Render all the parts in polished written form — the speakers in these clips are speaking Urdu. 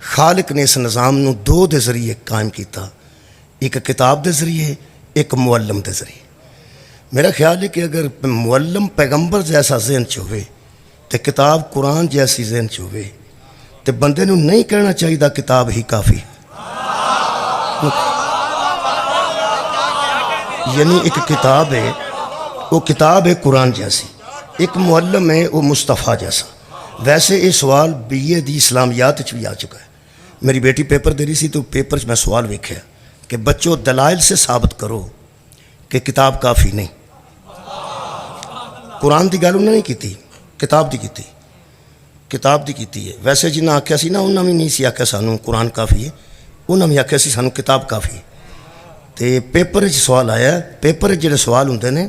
خالق نے اس نظام نو دو دے ذریعے قائم کیتا، ایک کتاب دے ذریعے، ایک معلم دے ذریعے۔ میرا خیال ہے کہ اگر معلم پیغمبر جیسا ذہن چ ہوئے تو کتاب قرآن جیسی ذہن چ ہوئے تو بندے نو نہیں کہنا چاہیے کتاب ہی کافی، یعنی ایک کتاب ہے، وہ کتاب ہے قرآن جیسی، ایک معلم ہے وہ مصطفیٰ جیسا۔ ویسے یہ سوال BA دی اسلامیات چ بھی آ چکا ہے۔ میری بیٹی پیپر دے رہی سی تو پیپر چ میں سوال ویکھیا کہ بچوں دلائل سے ثابت کرو کہ کتاب کافی نہیں۔ قرآن دی گل انہوں نے کیتی، کتاب دی کیتی، کتاب دی کیتی ہے۔ ویسے جنہیں آکھیا سی نا انہوں نے نہیں سی آکھیا سانوں قرآن کافی ہے، انہوں نے آکھیا سی سانوں کتاب کافی ہے۔ تے پیپر چ سوال آیا، پیپر جڑے سوال ہوندے نے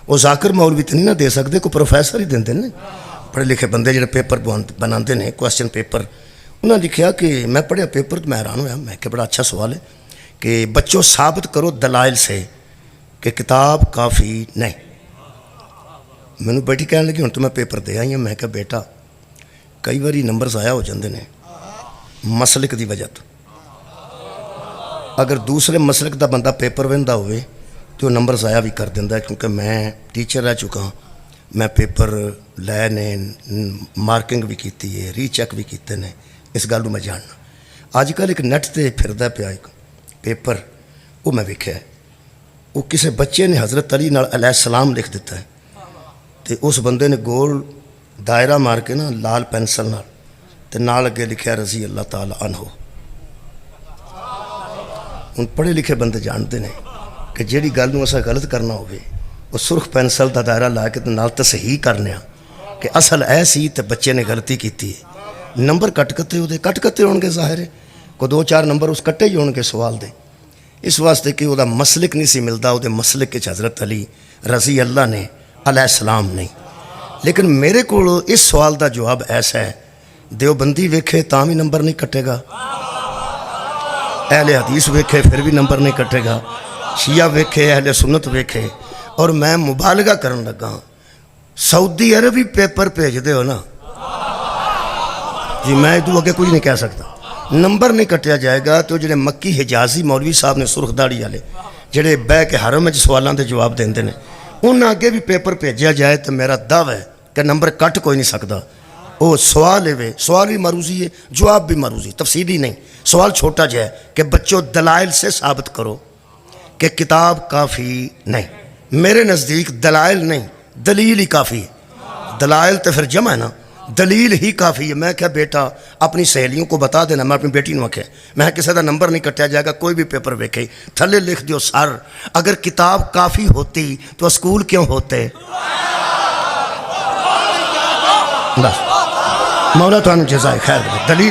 وہ ذاکر مولوی تے نہیں نہ دے سکدے، کوئی پروفیسر ہی دیندے نے، پڑھے لکھے بندے جڑے پیپر بناندے نے کوسچن پیپر۔ انہوں نے لکھیا کہ میں پڑھیا پیپر تو میں حیران ہویا، میں کہ بڑا اچھا سوال ہے کہ بچوں ثابت کرو دلائل سے کہ کتاب کافی نہیں۔ میں نے بیٹی کہنے لگی ہوں تو میں پیپر دے آئی ہوں۔ میں کہ بیٹا کئی باری نمبر ضائع ہو جاندے نے مسلک دی وجہ تو، اگر دوسرے مسلک دا بندہ پیپر ویندا ہوئے تو نمبر ضائع بھی کر دیندا ہے، کیونکہ میں ٹیچر رہ چکا ہوں، میں پیپر لے نے مارکنگ بھی کیتی ہے، ری چیک بھی کیتے نے، اس گل میں جاننا۔ اج کل ایک نیٹ تے پھردا پیا ایک پیپر، وہ میں ویکھیا ہے، وہ کسی بچے نے حضرت علی نال علیہ السلام لکھ دیتا ہے، تے اس بندے نے گول دائرہ مار کے نا لال پینسل نال تے نال اگے لکھیا رضی اللہ تعالی عنہ۔ ہن پڑھے لکھے بندے جانتے ہیں کہ جیڑی گل نوں اساں غلط کرنا ہوئے وہ سرخ پینسل دا دائرہ لا کے نال تصحیح کرنے کہ اصل اے سی تے بچے نے غلطی کیتی ہے، نمبر کٹ کتے ہون گے، ظاہر ہے کو 2-4 نمبر اس کٹے ہی ہون گے سوال دے، اس واسطے کہ وہ دا مسلک نہیں سی ملدا، وہ دے مسلک کے حضرت علی رضی اللہ نے علیہ السلام نہیں۔ لیکن میرے کو اس سوال دا جواب ایسا ہے، دیوبندی ویکھے تاں بھی نمبر نہیں کٹے گا، اہل حدیث ویکھے پھر بھی نمبر نہیں کٹے گا، شیعہ ویکھے اہل سنت ویکھے، اور میں مبالغہ کرن لگا ہوں، سعودی عربی پیپر بھیج دے ہو نا جی، میں ادو اگے کچھ نہیں کہہ سکتا، نمبر نہیں کٹیا جائے گا۔ تو جڑے مکی حجازی مولوی صاحب نے سرخ داڑھی والے جڑے بہ کے حرم وچ سوالاں دے جواب دیندے نے، انہاں اگے بھی پیپر بھیجیا جائے تو میرا دعویٰ ہے کہ نمبر کٹ کوئی نہیں سکتا۔ وہ سوال ہے، سوال بھی معروضی ہے، جواب بھی معروضی، تفصیلی نہیں، سوال چھوٹا جا ہے کہ بچوں دلائل سے ثابت کرو کہ کتاب کافی نہیں۔ میرے نزدیک دلائل نہیں، دلیل ہی کافی ہے۔ دلائل تو پھر جمع ہے نا، دلیل ہی کافی ہے۔ میں کہا بیٹا اپنی سہیلیوں کو بتا دینا، میں اپنی بیٹی نے آخیا میں کسی کا نمبر نہیں کٹیا جائے گا، کوئی بھی پیپر ویکھے تھلے لکھ دیو سر اگر کتاب کافی ہوتی تو اسکول کیوں ہوتے؟ بس مولا تمہیں جزائے خیر دے۔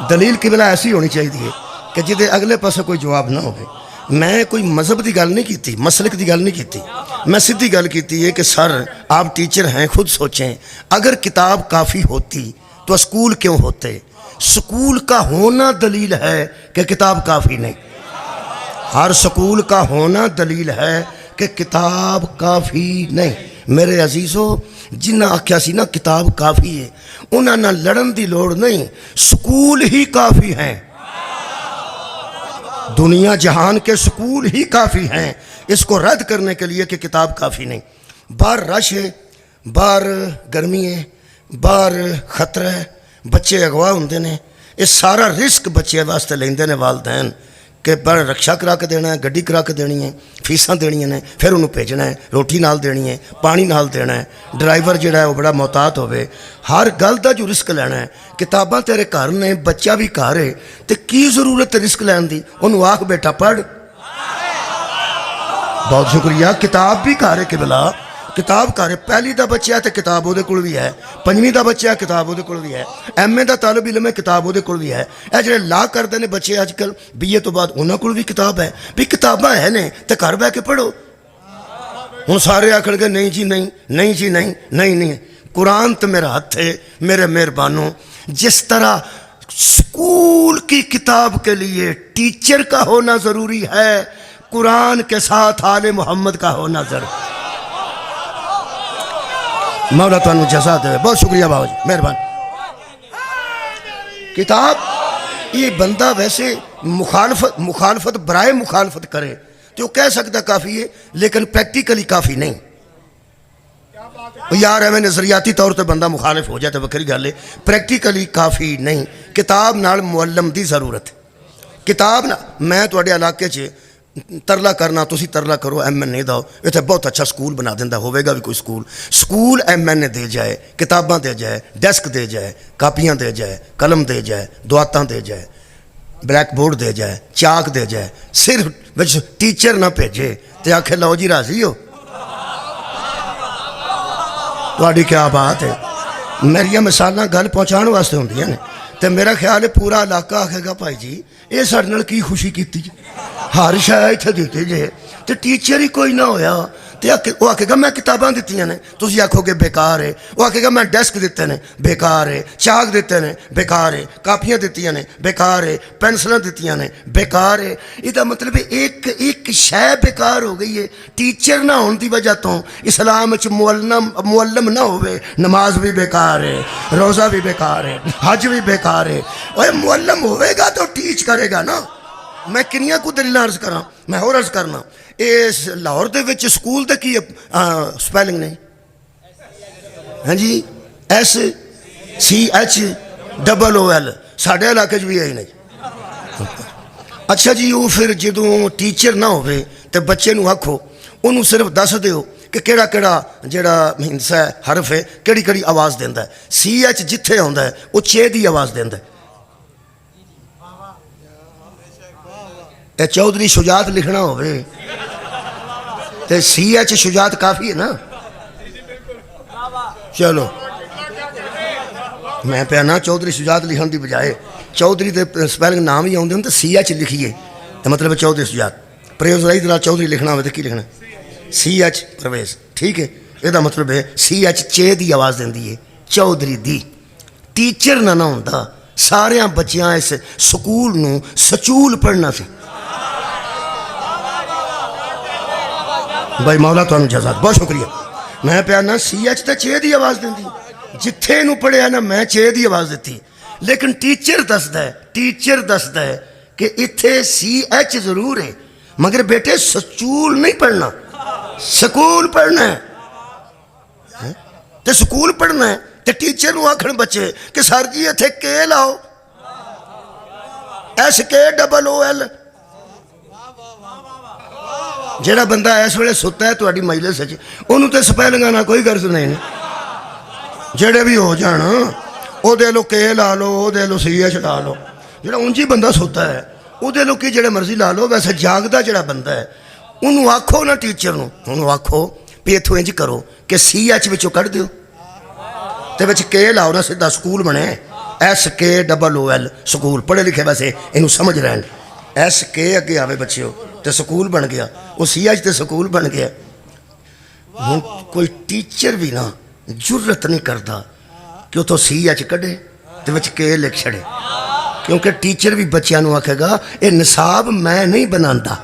دلیل کی بلا ایسی ہونی چاہیے کہ جدے اگلے پاسے کوئی جواب نہ ہوئے۔ میں کوئی مذہب دی گل نہیں کیتی، مسلک دی گل نہیں کیتی، میں سیدھی گل کیتی ہے کہ سر آپ ٹیچر ہیں، خود سوچیں اگر کتاب کافی ہوتی تو اسکول کیوں ہوتے؟ سکول کا ہونا دلیل ہے کہ کتاب کافی نہیں، ہر سکول کا ہونا دلیل ہے کہ کتاب کافی نہیں۔ میرے عزیزو جنہ آکھیا سی نا کتاب کافی ہے، انہاں نہ لڑن دی لوڑ نہیں، سکول ہی کافی ہیں، دنیا جہان کے سکول ہی کافی ہیں اس کو رد کرنے کے لیے کہ کتاب کافی نہیں۔ باہر رش ہے، باہر گرمی ہے، باہر خطرہ ہے، بچے اغوا ہوندے نے، اس سارا رسک بچے واسطے لیندے نے والدین کہ پر رکشا کرا کے دینا ہے، گڈی کرا کے دینی ہے، فیساں دینی ہیں، پھر انہوں بھیجنا ہے، روٹی نال دینی ہے، پانی نال دینا ہے، ڈرائیور جڑا ہے وہ بڑا محتاط ہوئے، ہر گل دا جو رسک لینا ہے۔ کتاباں تیرے گھر نے، بچہ بھی گھر ہے، تے کی ضرورت ہے رسک لین دی؟ انہوں آکھ بیٹا پڑھ، بہت شکریہ، کتاب بھی گھر ہے کہ بلا کتاب گھر ہے، پہلی دا بچہ ہے تو کتاب وہ دے کول بھی ہے، پنجویں دا بچہ ہے کتاب وہ دے کول بھی ہے، ایم اے دا طالب علم ہے کتاب وہ دے کول بھی ہے، اے جڑے لا کردے نے بچے اج کل BA تو بعد انہاں کول بھی کتاب ہے، بھی کتاباں ہے نے تے گھر بیٹھ کے پڑھو۔ ہن سارے آکھن گے نہیں جی نہیں، نہیں جی نہیں، نہیں نہیں، قرآن تو میرا ہاتھ ہے میرے مہربانوں، جس طرح اسکول کی کتاب کے لیے ٹیچر کا ہونا ضروری ہے، قرآن کے ساتھ آل محمد کا ہونا ضروری ہے۔ مولا تانوں جزا دے، بہت شکریہ بابا جی، مہربان۔ کتاب یہ بندہ ویسے مخالفت برائے مخالفت کرے تو وہ کہہ سکتا کافی ہے، لیکن پریکٹیکلی کافی نہیں. یار ایویں نظریاتی طور تے بندہ مخالف ہو جائے تو وکری گل ہے، پریکٹیکلی کافی نہیں. کتاب نال معلم دی ضرورت ہے. کتاب میں تواڈے علاقے 'چ ترلا کرنا، تسی ترلا کرو ایم این اے دا اتنے بہت اچھا سکول بنا دینا، ہوئے گا بھی کوئی سکول ایم این اے دے جائے، کتاباں دے جائے، ڈیسک دے جائے، کاپیاں دے جائے، قلم دے جائے، دعاتاں دے جائے، بلیک بورڈ دے جائے، چاک دے جائے، صرف بچ ٹیچر نہ بھیجے تے آکھے لو جی راضی ہو. تواڈی کیا بات ہے. میری مثالاں گل پہنچان واسطے ہوندیاں نے تے میرا خیال ہے پورا علاقہ آکھے گا بھائی جی یہ ساڈے نال کی خوشی کیتی جی، ہر شے اتنے دیتے جے تے ٹیچر ہی کوئی نہ ہویا تے وہ آکھے گا میں کتاباں دتیاں نے، تسی آکھو گے بیکار ہے. وہ آکھے گا میں ڈیسک دیتے نے، بیکار ہے. چاک دیتے نے، بیکار ہے. کاپیاں دتیاں نے، بیکار ہے. پینسلاں دتیاں نے، بیکار ہے. یہ مطلب ایک شے بیکار ہو گئی ہے. ٹیچر نہ ہون دی وجہ تو اسلام وچ معلم نہ ہوئے، نماز بھی بیکار ہے، روزہ بھی بیکار ہے، حج بھی بیکار ہے. اوے معلم ہوئے گا تو ٹیچ کرے گا نا. میں کنیاں کو دلیلاں عرض کراں، میں اور عرض کرنا اس لاہور دے وچ سکول دے کی سپیلنگ نہیں؟ ہاں جی SCHOOL ساڈے علاقے بھی یہی نہیں. اچھا جی وہ پھر جدوں ٹیچر نہ ہوئے تو بچے نو آکھو انہوں صرف دس دیو کہ کیڑا کیڑا جڑا ہندسہ ہے حرف ہے کیڑی کیڑی آواز دیندا ہے. CH جتھے آندا ہے وہ 6 دی آواز دیندا ہے. اے چودھری شجاعت لکھنا ہوئے تے CH شجاعت کافی ہے نا. چلو میں پہنا چودھری شجاعت لکھن دی بجائے چودھری دے سپیلنگ نام ہی آؤندے تو CH لکھیے تو مطلب چودھری شجاعت. پرویز رائی دلال چودھری لکھنا ہوئے تو کی لکھنا CH پرویز، ٹھیک ہے. یہ مطلب ہے CH 6 دی آواز دیندی ہے چودھری دی. ٹیچر نہ ہوندا سارے بچیاں اس سکول نو سچول پڑھنا سی. بھائی مولا تو جزاک بہت شکریہ. میں پیانا CH تے 6 دی آواز دیندی جتھے نو پڑھیا نا میں 6 دی آواز دیتی. لیکن ٹیچر دسدا ہے کہ اتھے CH ضرور ہے مگر بیٹے سچول نہیں پڑھنا، سکول پڑھنا ہے. تے سکول پڑھنا ہے تے ٹیچر نو آکھن بچے کہ سر جی اتھے کے لاؤ SKOOL. جیڑا بندہ اس ویلے ستا ہے تواڈی مجلس وچ انہوں تے سپیلنگاں نہ کوئی غرض نہیں. جڑے بھی ہو جان او دے لو کے لا لو، او دے لو CH لا لو. جڑا اونجی بندہ سوتا ہے او دے لو کہ جڑے مرضی لا لو. ویسے جاگدا جڑا بندہ ہے انہوں آکھو نا ٹیچر نو، انہوں آکھو بھی اتھوں انج کرو کہ CH وچوں کڈ دیو تے وچ کے لاؤ نا، سیدھا سکول بنے SKOOL سکول. پڑھے لکھے ویسے انہوں سمجھ رہے ہیں SK اگے آوے بچیو تے سکول بن گیا، وہ CH تے سکول بن گیا. ہن کوئی ٹیچر بھی نا جرت نہیں کرتا کہ وہ تو CH کڈے تے وچ کے لکھ چھڑے، کیونکہ ٹیچر بھی بچیاں نو آکھے گا اے نصاب میں نہیں بناندا.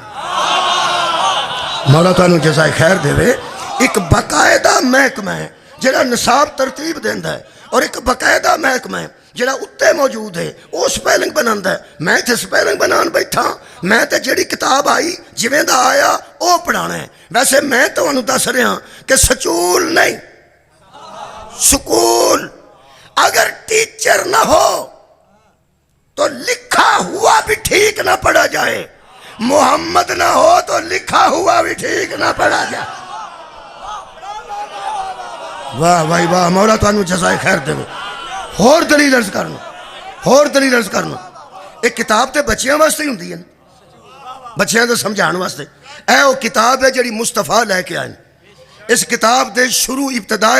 مولا تانوں جزائے خیر دے. ایک باقاعدہ محکمہ ہے جڑا نصاب ترتیب دیندا ہے اور ایک باقاعدہ محکمہ ہے جڑا اتنے موجود ہے وہ سپیلنگ بناندا ہے. میں تے سپیلنگ بنان بیٹھا، میں تے جڑی کتاب آئی جویں دا آیا وہ پڑھانا ہے. ویسے میں تانوں دس رہا کہ سچول نہیں سکول. اگر ٹیچر نہ ہو تو لکھا ہوا بھی ٹھیک نہ پڑھا جائے، محمد نہ ہو تو لکھا ہوا بھی ٹھیک نہ پڑھا جائے. واہ واہ واہ مولا تانوں جزائے خیر دے. اور دلیل عرض کرنا ایک کتاب تے بچیاں واسطے ہی ہوندی ہے، بچیاں دے سمجھان واسطے. اے وہ کتاب ہے جڑی مصطفیٰ لے کے آئے. اس کتاب دے شروع ابتدا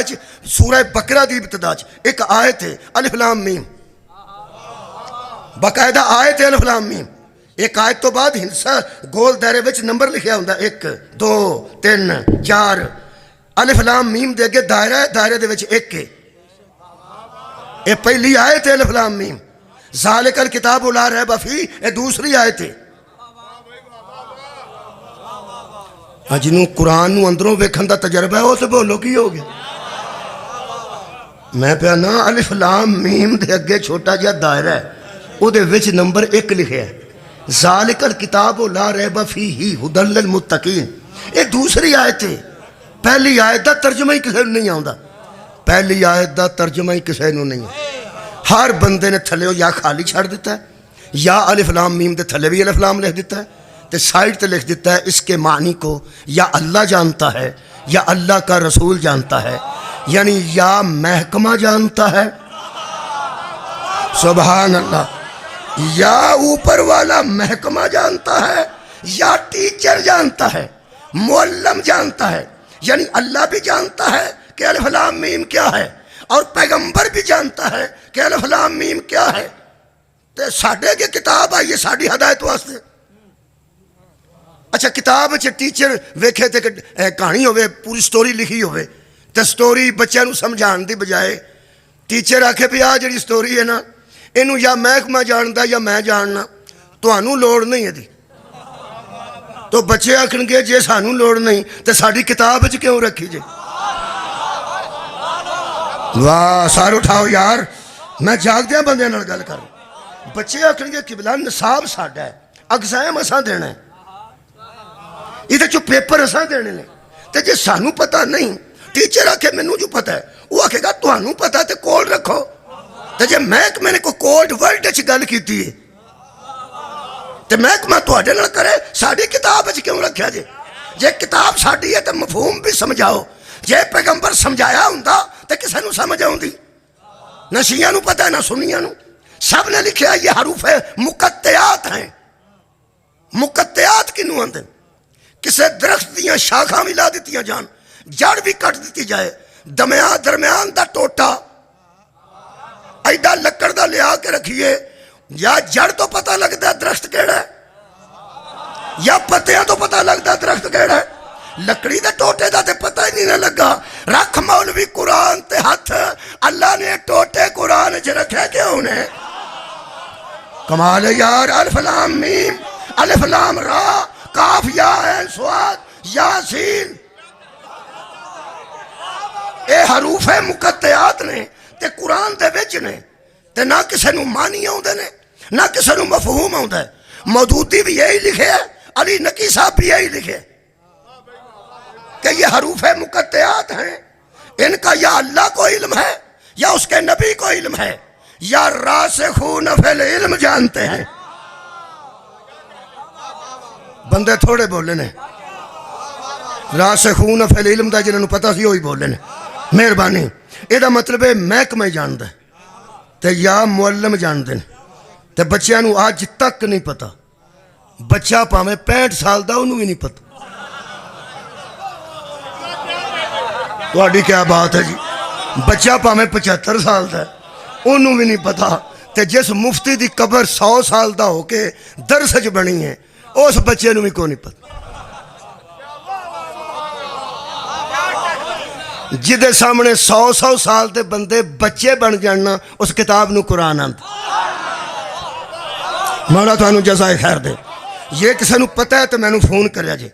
سورہ بقرہ دی ابتدا ایک آیت ہے الف لام میم، باقاعدہ آیت ہے الف لام میم. ایک آیت تو بعد ہندسہ گول دائرے وچ نمبر لکھیا ہوندا 1 2 3 4. الف لام میم دے اگے دائرہ ہے، دائرے دے وچ ایک ہے. اے پہلی آیت ہے الف لام میم. ذالک الکتاب لا ریب فیہ اے دوسری آیت ہے. جنوں قرآن نو اندروں ویکھن دا تجربہ ہے وہ تو بولو کی ہو گیا. میں پہ نا الف لام میم دے اگے چھوٹا جہا دائرہ ہے ਉਹਦੇ ਵਿੱਚ ਨੰਬਰ 1 ਲਿਖਿਆ ਜ਼ਾਲਿਕਲ ਕਿਤਾਬ ਲਾ ਰੈਬ ਫੀਹੀ ਹੁਦਲ ਲਿਲ ਮੁਤਕੀਨ। ਇਹ ਦੂਸਰੀ ਆਇਤ ਹੈ। ਪਹਿਲੀ ਆਇਤ ਦਾ ਤਰਜਮਾ ਹੀ ਕਿਸੇ ਨੂੰ ਨਹੀਂ ਆਉਂਦਾ। ਪਹਿਲੀ ਆਇਤ ਦਾ ਤਰਜਮਾ ਹੀ ਕਿਸੇ ਨੂੰ ਨਹੀਂ। ਹਰ ਬੰਦੇ ਨੇ ਥੱਲੇ ਜਾਂ ਖਾਲੀ ਛੱਡ ਦਿੱਤਾ یا الف لام میم دے تھلے بھی الف لام لکھ دیتا ہے تے سائڈ تے لکھ دیتا ہے اس کے معنی کو یا اللہ جانتا ہے یا اللہ کا رسول جانتا ہے، یعنی یا محکمہ جانتا ہے، سبحان اللہ، یا اوپر والا محکمہ جانتا ہے یا ٹیچر جانتا ہے، معلم جانتا ہے، یعنی اللہ بھی جانتا ہے کہ الف لام میم کیا ہے اور پیغمبر بھی جانتا ہے کہ الف لام میم کیا ہے۔ تے ساڈے کے کتاب آئیے ساڑی ہدایت واسطے۔ اچھا کتاب ٹیچر ویکھے تے کہانی ہوئے پوری سٹوری لکھی ہوئے تے سٹوری بچے نو سمجھان دی بجائے ٹیچر آکھے بھی آ جڑی سٹوری ہے نا اینو یا محکمہ جاندا یا میں جاننا، تانوں لوڑ نہیں ہے دی۔ تو بچے آکھن گے جے سانوں لوڑ نہیں تے ساڈی کتاب وچ کیوں رکھی جے؟ واہ سار اٹھاؤ یار، میں جاگدیاں بندیاں نال گل کر۔ بچے آکھن گے قبلہ نصاب ساڈا ہے، اگزام اساں دینا ہے، یہ جو پیپر اساں دینے نے، تے جے سانوں پتہ نہیں ٹیچر آکھے مینوں جو پتہ ہے وہ آکھے گا تانوں پتہ تے کول رکھو۔ تے جے محکمے نے کوئی کوڈ ورڈ وچ گل کیتی ہے تے محکمہ تواڈے نال کرے ساڈی کتاب وچ کیوں رکھیا جے؟ جے کتاب ساڈی ہے تے مفہوم بھی سمجھاؤ۔ جے پیغمبر سمجھایا ہوندا تے کسے نوں سمجھ آوندی؟ نہ شیعہ نوں پتہ ہے نہ سنیاں نوں، سب نے لکھا یہ حروف مقطعات ہیں۔ مقطعات کنوں آندے؟ کسے درخت دیاں شاخاں بھی لا دیتیاں جان، جڑ بھی کٹ دیتی جائے، درمیان دا ٹوٹا ایڈا لکڑ دا لیا کے رکھیے، یا جڑ تو پتہ لگتا ہے درخت کیڑا ہے یا پتیاں تو پتہ لگتا ہے درخت کیڑا ہے، لکڑی دے ٹوٹے دا تے پتہ ہی نہیں لگا۔ رکھ مولوی قرآن تے ہاتھ، اللہ نے ٹوٹے قرآن چ رکھے کیوں نے؟ کمال ہے یار۔ الف لام میم، الف لام را، کاف یا عین صاد یاسین، اے حروف مقطعات نے تے قرآن دے وچ نے، تے نہ کسے نو معنی آوندے نے نہ کسے نو مفہوم آوندا ہے۔ مودودی بھی یہی لکھے ہے، علی نقی صاحب بھی یہی لکھے کہ یہ حروف مقطعات ہیں، ان کا یا اللہ کو علم ہے یا اس کے نبی کو علم ہے یا راسخون فی العلم جانتے ہیں۔ بندے تھوڑے بولے نے، راسخون فی العلم دا جنہوں پتہ سی وہی بولے نے۔ مہربانی، یہ دا مطلب ہے محکمہ جاندا ہے تے یا معلم جاندے نے، تے بچیاں نو آج تک نہیں پتہ، بچہ پاویں 65 سال دا انہوں بھی نہیں پتہ۔ تہاڈی کیا بات ہے جی؟ بچہ پاویں 75 سال دا ہے انہوں بھی نہیں پتا، تے جس مفتی دی قبر 100 سال دا ہو کے درسج بنی ہے اس بچے نو بھی کوئی نہیں پتا، جدے سامنے 100 سال دے بندے بچے بن جاننا اس کتاب نو قرآن آندا۔ مولا تانوں جزائے خیر دے۔ یہ کسے نو پتہ ہے تو میں نو فون کریا جے،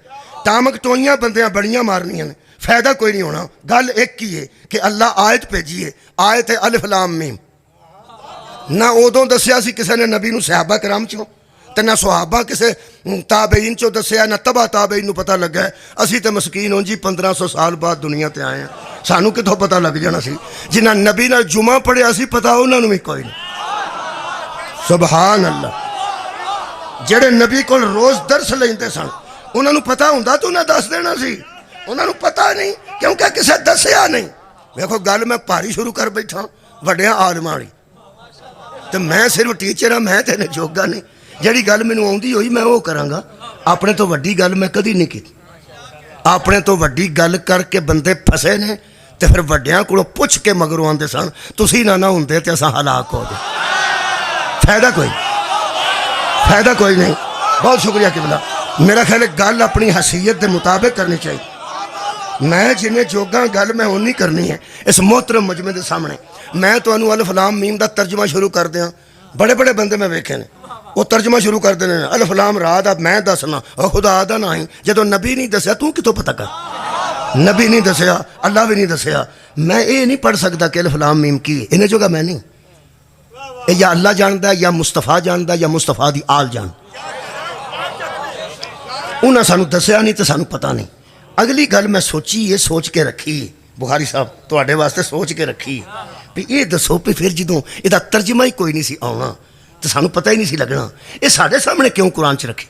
ٹامک ٹوئیاں بندیاں بڑیاں مارنیاں نے، فائدہ کوئی نہیں ہونا۔ گل ایک ہی ہے کہ اللہ آیت بھیجی ہے، آیت ہے الف لام میم۔ نہ ادوں دسیا سی کسے نے نبی نو صحابہ کرام چوں تے نہ صحابہ کسے تابعین چوں دسیا، نہ تبع تابعین نو پتہ لگا ہے۔ اسی تے مسکین ہوں جی 1500 سال بعد دنیا تے آئے ہیں، سانوں کتھوں پتہ لگ جانا سی؟ جنہ نبی نال جمعہ پڑھیا سی پتہ انہاں نوں بھی کوئی نہیں۔ سبحان اللہ۔ جڑے نبی کول روز درس لیندے سن انہاں نوں پتہ ہوندا تو انہاں دس دینا سی، انہاں نوں پتہ نہیں کیونکہ کسے دسیا نہیں۔ دیکھو گل میں پاری شروع کر بیٹھا وڈیاں عالماں والی، تو میں صرف ٹیچر ہاں، میں تے جوگا نہیں۔ جڑی گل مینوں آوندی ہوئی میں وہ کراں گا، اپنے تو وڈی گل میں کدی نہیں کی۔ اپنے تو وڈی گل کر کے بندے پھسے نے تے پھر وڈیاں کولوں پوچھ کے مگروں آندے سن تسی نہ ہوندے تے اساں ہلاک ہو جائے۔ فائدہ کوئی نہیں۔ بہت شکریہ قبلہ۔ میرا خیال ہے گل اپنی حیثیت دے مطابق کرنی چاہیے۔ میں جنہیں جوگاں گل میں ہونی کرنی ہے اس محترم مجمع دے سامنے۔ میں تو انہوں الف لام میم دا ترجمہ شروع کر دیاں، بڑے بڑے بندے میں ویکھے نے وہ ترجمہ شروع کر دینے الف لام را دا میں دسنا اور خدا دا نہیں، جدو نبی نہیں دسیا تو کتوں پتہ کر؟ نبی نہیں دسیا، اللہ بھی نہیں دسیا، میں یہ نہیں پڑھ سکتا کہ الف لام میم کی انہیں جوگا میں نہیں۔ یہ یا اللہ جانتا ہے یا مصطفیٰ جانتا ہے یا مصطفیٰ دی آل جان. انہاں سانو دسیا نہیں تو سانو پتہ نہیں. اگلی گل میں سوچی یہ سوچ کے رکھی بخاری صاحب تواڈے واسطے سوچ کے رکھی بھی یہ دسو بھی پھر جدوں یہ ترجمہ ہی کوئی نہیں سی آنا تو سانو پتہ ہی نہیں سی لگنا یہ سارے سامنے کیوں قرآن چ رکھے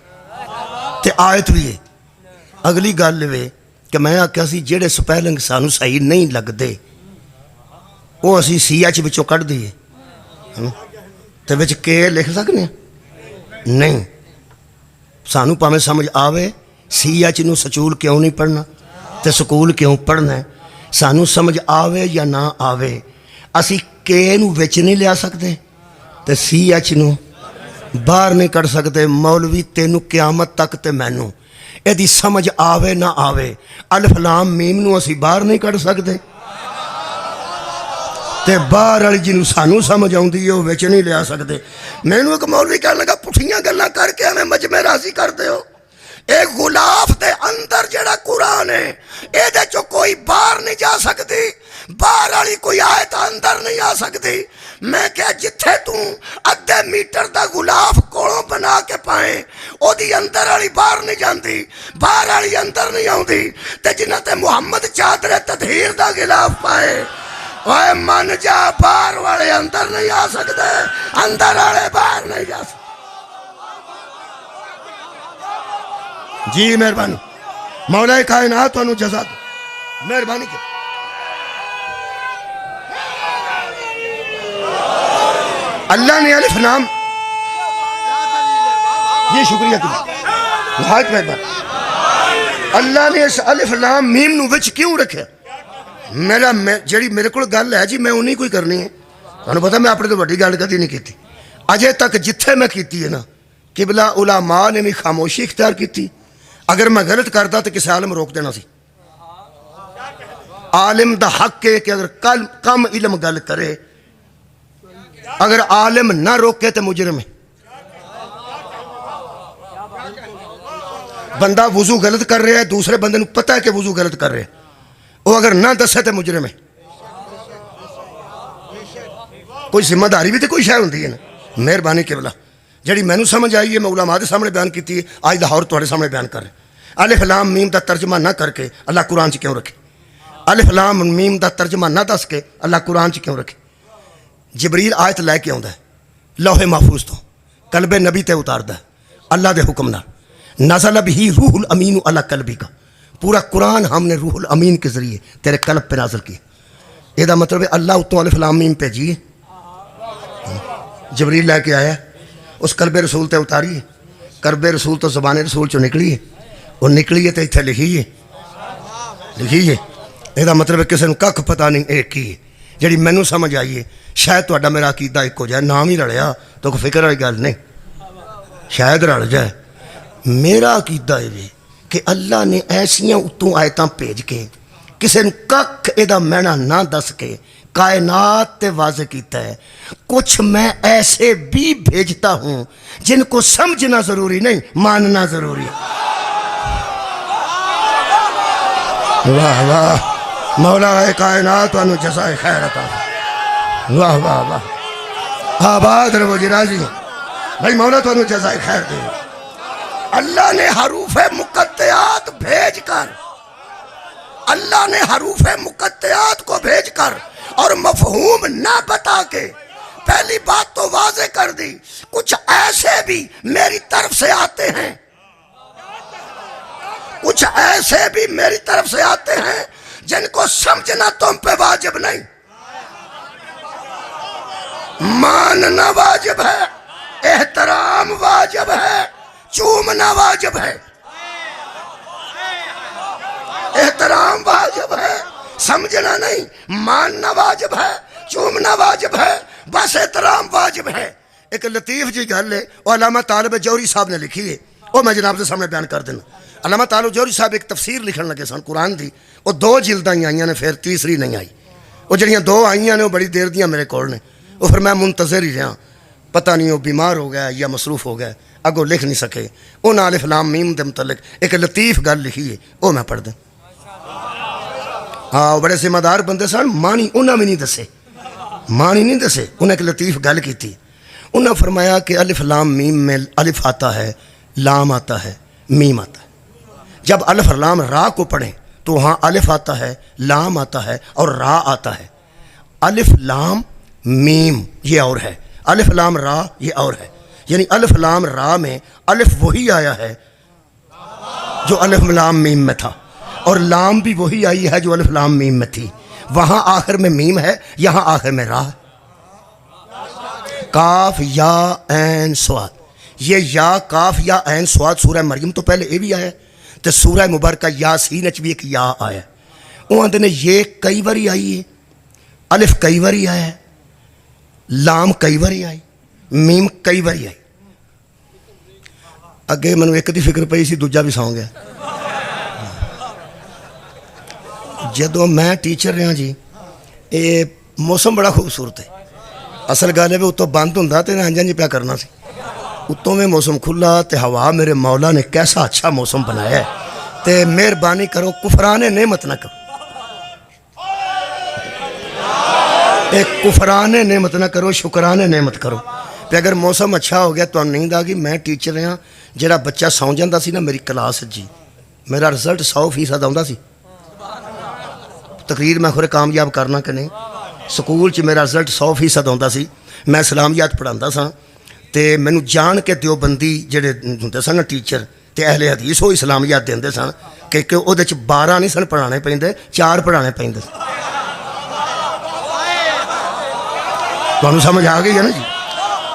تے آیت بھی ہے. اگلی گل وے کہ میں آخیا سی جہے سپیلنگ سانو صحیح نہیں لگتے وہ اسی سی ایچ وچوں کڈ دیے تے وچ کے لکھ سکنے نہیں. سانو پاویں سمجھ آوے سی ایچ نو سچول کیوں نہیں پڑھنا تے سکول کیوں پڑھنا ہے. سانو سمجھ آوے یا نہ آوے اسی کے نو وچ نہیں لیا سکتے تے سی ایچ نو باہر نہیں کر سکتے. مولوی تینو قیامت تک تے مینو یہ سمجھ آوے نہ آوے الف لام میم نو اسی باہر نہیں کر سکتے تے باہر والی جنوں سانو سمجھ آؤندی ہے وہ وچ نہیں لیا سکتے. مینوں ایک مولوی کہنے لگا پٹھیاں گلاں کر کے ہمیں مجمع راضی کرتے ہو. ایک غلاف دے اندر جڑا قرآن ہے اے دے چو کوئی باہر نہیں جا سکتی باہر والی کوئی آیت اندر نہیں آ سکتی. میں کہا جتھے تو ادھے میٹر دا غلاف کولوں بنا کے پائیں او دی اندر والی باہر نہیں جاندی باہر والی اندر نہیں آوندی تے جنہ تے محمد چادر تطہیر دا غلاف پائے اوے من جا باہر والے اندر نہیں آ سکتے اندر والے باہر نہیں جا سکتے. جی مہربانی مولا کائنات تانوں جزا دے مہربانی کی. اللہ نے الف لام یہ شکریہ تمہیں نہایت مہربانی. اللہ نے اس الف لام میم نو وچ کیوں رکھے جیڑی میرے کو گل ہے جی میں انہیں کوئی کرنی ہے. تمہیں پتا میں اپنے تو وڈی گل کدی نہیں کی اجے تک جتھے میں کیتی ہے نا قبلہ علماء نے بھی خاموشی اختیار کی. اگر میں غلط کرتا تو کسی عالم روک دینا سی. عالم دا حق ہے کہ اگر کم علم گل کرے اگر عالم نہ روکے تو مجرم ہے. بندہ وضو غلط کر رہا ہے دوسرے بندے نو پتہ ہے کہ وضو غلط کر رہے وہ اگر نہ دسے تو مجرم ہے. کوئی ذمہ داری بھی تو کوئی شے ہوندی ہے نا. مہربانی قبلہ جڑی مینوں سمجھ آئی ہے میں علماء دے سامنے بیان کیتی ہے آج لاہور تواڈے سامنے بیان کر رہے. الف لام میم دا ترجمہ نہ کر کے اللہ قرآن چ کیوں رکھے الف لام میم دا ترجمہ نہ دس کے اللہ قرآن چ کیوں رکھے. جبریل آیت لے کے آندا ہے لوح محفوظ تو قلب نبی تے اتاردا ہے اللہ دے حکم نال نزل بہ روح الامین علی قلبی کا پورا قرآن ہم نے روح الامین کے ذریعے تیرے قلب پہ نازل کیا. یہ دا مطلب ہے اللہ اتوں الف لام میم بھیجی ہے جبریل لے کے آیا اس قلب رسول تے اتاری ہے. قلب رسول تو زبان رسول چو نکلی ہے وہ نکلی ہے تو اتنے لکھی ہے یہ مطلب ہے کسی نے کھ پتہ نہیں ایک کی ہے جڑی مینوں سمجھ آئی ہے. شاید تہاڈا میرا عقیدہ ایک ہو جائے نام ہی رلیا تو کوئی فکر والی گل نہیں شاید رل جائے. میرا عقیدہ ہے کہ اللہ نے ایسیاں اتوں آیتاں بھیج کے کسی نے کھ یہ مینا نہ دس کے کائنات تے واضح کیتا ہے. کچھ میں ایسے بھی بھیجتا ہوں جن کو سمجھنا ضروری نہیں ماننا ضروری ہے. واہ واہ مولا کائنات انو جزائے خیر عطا. واہ واہ واہ آباد رہو جی راضی بھائی مولا تو انو جزائے خیر دے. اللہ نے حروف مقطعات بھیج کر اللہ نے حروف مقطعات کو بھیج کر اور مفہوم نہ بتا کے پہلی بات تو واضح کر دی کچھ ایسے بھی میری طرف سے آتے ہیں کچھ ایسے بھی میری طرف سے آتے ہیں جن کو سمجھنا تم پہ واجب نہیں ماننا واجب ہے احترام واجب ہے چومنا واجب ہے احترام واجب ہے سمجھنا نہیں ماننا واجب ہے چومنا واجب ہے بس احترام واجب ہے. ایک لطیف جی گل ہے وہ علامہ طالب جوہری صاحب نے لکھی ہے وہ میں جناب کے سامنے بیان کر دینا. علامہ طالب جوہری صاحب ایک تفسیر لکھن لگے سن قرآن دی وہ 2 جلداں ہی آئیاں نے پھر تیسری نہیں آئی. وہ جڑیاں 2 آئیاں نے وہ بڑی دیر دیاں میرے کول نے وہ پھر میں منتظر ہی رہا پتہ نہیں وہ بیمار ہو گیا یا مصروف ہو گیا اگوں لکھ نہیں سکے. انہاں الف لام میم دے متعلق ایک لطیف گل لکھی ہے وہ میں پڑھ دیں. ہاں وہ بڑے ذمہ دار بندے سن مانی انہاں بھی نہیں دسے مانی نہیں دسے انہیں ایک لطیف گل کی تھی انہوں نے فرمایا کہ الف لام میم میں الف آتا ہے، لام آتا ہے، میم آتا ہے۔ جب الف لام را کو پڑھیں تو وہاں الف آتا ہے، لام آتا ہے اور را آتا ہے۔ الف لام میم یہ اور ہے، الف لام را یہ اور ہے، یعنی الف لام را میں الف وہی آیا ہے جو الف لام میم میں تھا، اور لام بھی وہی آئی ہے جو الف لام میم میں تھی۔ وہاں آخر میں میم ہے، یہاں آخر میں را ہے۔ کاف یا عین صاد، یہ یا کاف یا عین صاد سورہ مریم تو پہلے یہ بھی آیا ہے، تو سورہ مبارکہ یاسین بھی ایک یا آیا ہے۔ وہ آتے نے یہ کئی باری آئی ہے، الف کئی باری آیا ہے، لام کئی باری آئی، میم کئی باری آئی۔ اگے منو ایک دی فکر پئی سی، دوجا بھی سو گیا۔ جدو میں ٹیچر رہا جی، یہ موسم بڑا خوبصورت ہے۔ اصل گل ہے بھی اتوں بند ہوں تو انجن جی پیا کرنا سی، اتوں میں موسم کھلا تے ہوا میرے مولا نے کیسا اچھا موسم بنایا ہے، تے مہربانی کرو کفران نعمت نہ کرو، ایک کفران نعمت نہ کرو، شکران نعمت کرو۔ تے اگر موسم اچھا ہو گیا تو نیند آ گئی۔ میں ٹیچر رہا، جڑا بچہ سو جاتا سی نا میری کلاس جی، میرا رزلٹ 100% آتا سی۔ تقریر میں خورے کامیاب کرنا کہ نہیں، سکول چ میرا رزلٹ 100% آتا سی۔ میں اسلامیات پڑھاتا سا، تے مینو جان کے دیوبندی جڑے ہوندے سن ٹیچر تے اہل حدیث وہ اسلامیات دیندے سن کہ وہ 12 نہیں سن پڑھانے پیندے، 4 پڑھانے پیندے۔ تمہیں سمجھ آ گئی ہے نا جی؟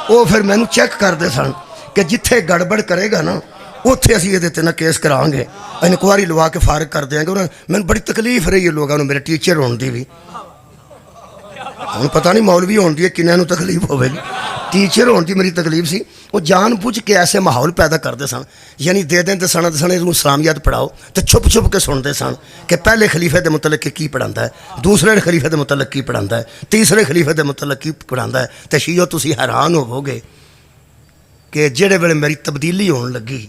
وہ پھر مینو چیک کرتے سن کہ جتھے گڑبڑ کرے گا نا اتنے اسی یہ نہ کیس کرائیں گے، انکوائری لوا کے فارغ کر دیں گے۔ میں بڑی تکلیف رہی ہے لوگوں نے میرے ٹیچر ہونے دی بھی، ہوں پتہ نہیں مولوی ہونے دی کنہوں تکلیف ہوئے گی، ٹیچر ہونے دی میری تکلیف سی۔ وہ جان بوجھ کے ایسے ماحول پیدا کرتے سن، یعنی دے دیں تو سن اسلامیات پڑھاؤ تو چھپ چھپ کے سنتے سن کہ پہلے خلیفے دے متعلق کی پڑھاتا ہے، دوسرے خلیفے دے متعلق کی پڑھاتا ہے، تیسرے خلیفے دے متعلق کی پڑھاتا ہے۔ تو شیعو تسی حیران ہوو گے کہ جڑے ویلے میری تبدیلی ہون لگی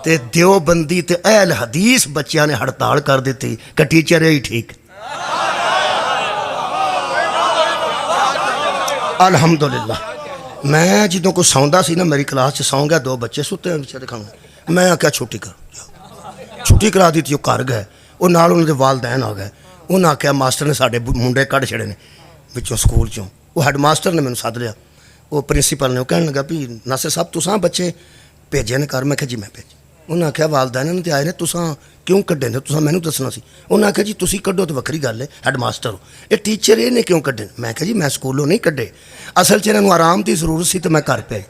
تے دیوبندی تے اہل حدیث بچیاں نے ہڑتال کر دیتی کہ ٹیچر ہی ٹھیک۔ الحمدللہ میں جدوں کو سوندا سی نا میری کلاس چ سو گیا، 2 بچے ستے ہیں بچے دکھاؤں، میں آخیا چھٹی کر، چھٹی کرا دیتی۔ وہ کر گئے، وہ نال انہوں دے والدین آ گئے، انہوں نے آخیا ماسٹر نے سارے منڈے کڈ چھڑے نے بچوں سکول چوں۔ وہ ہیڈ ماسٹر نے مینوں سد لیا، وہ پرنسپل نے، وہ کہنے لگا بھی ناصر صاحب تساں بچے بھیجے نے کر؟ میں کہا جی میں بھیجے۔ انہوں نے آخیا والدین نے آئے نے، تساں کیوں کڈے نے؟ تساں مینوں دسنا سی۔ انہوں نے آخیا جی تسی کڈو تو وکری گل ہے، ہیڈ ماسٹر ہو، یہ ٹیچر یہ نے کیوں کڈے؟ میں کہا جی میں سکولوں نہیں کڈے، اصل چ انہوں آرام کی ضرورت سی تو میں گھر پہ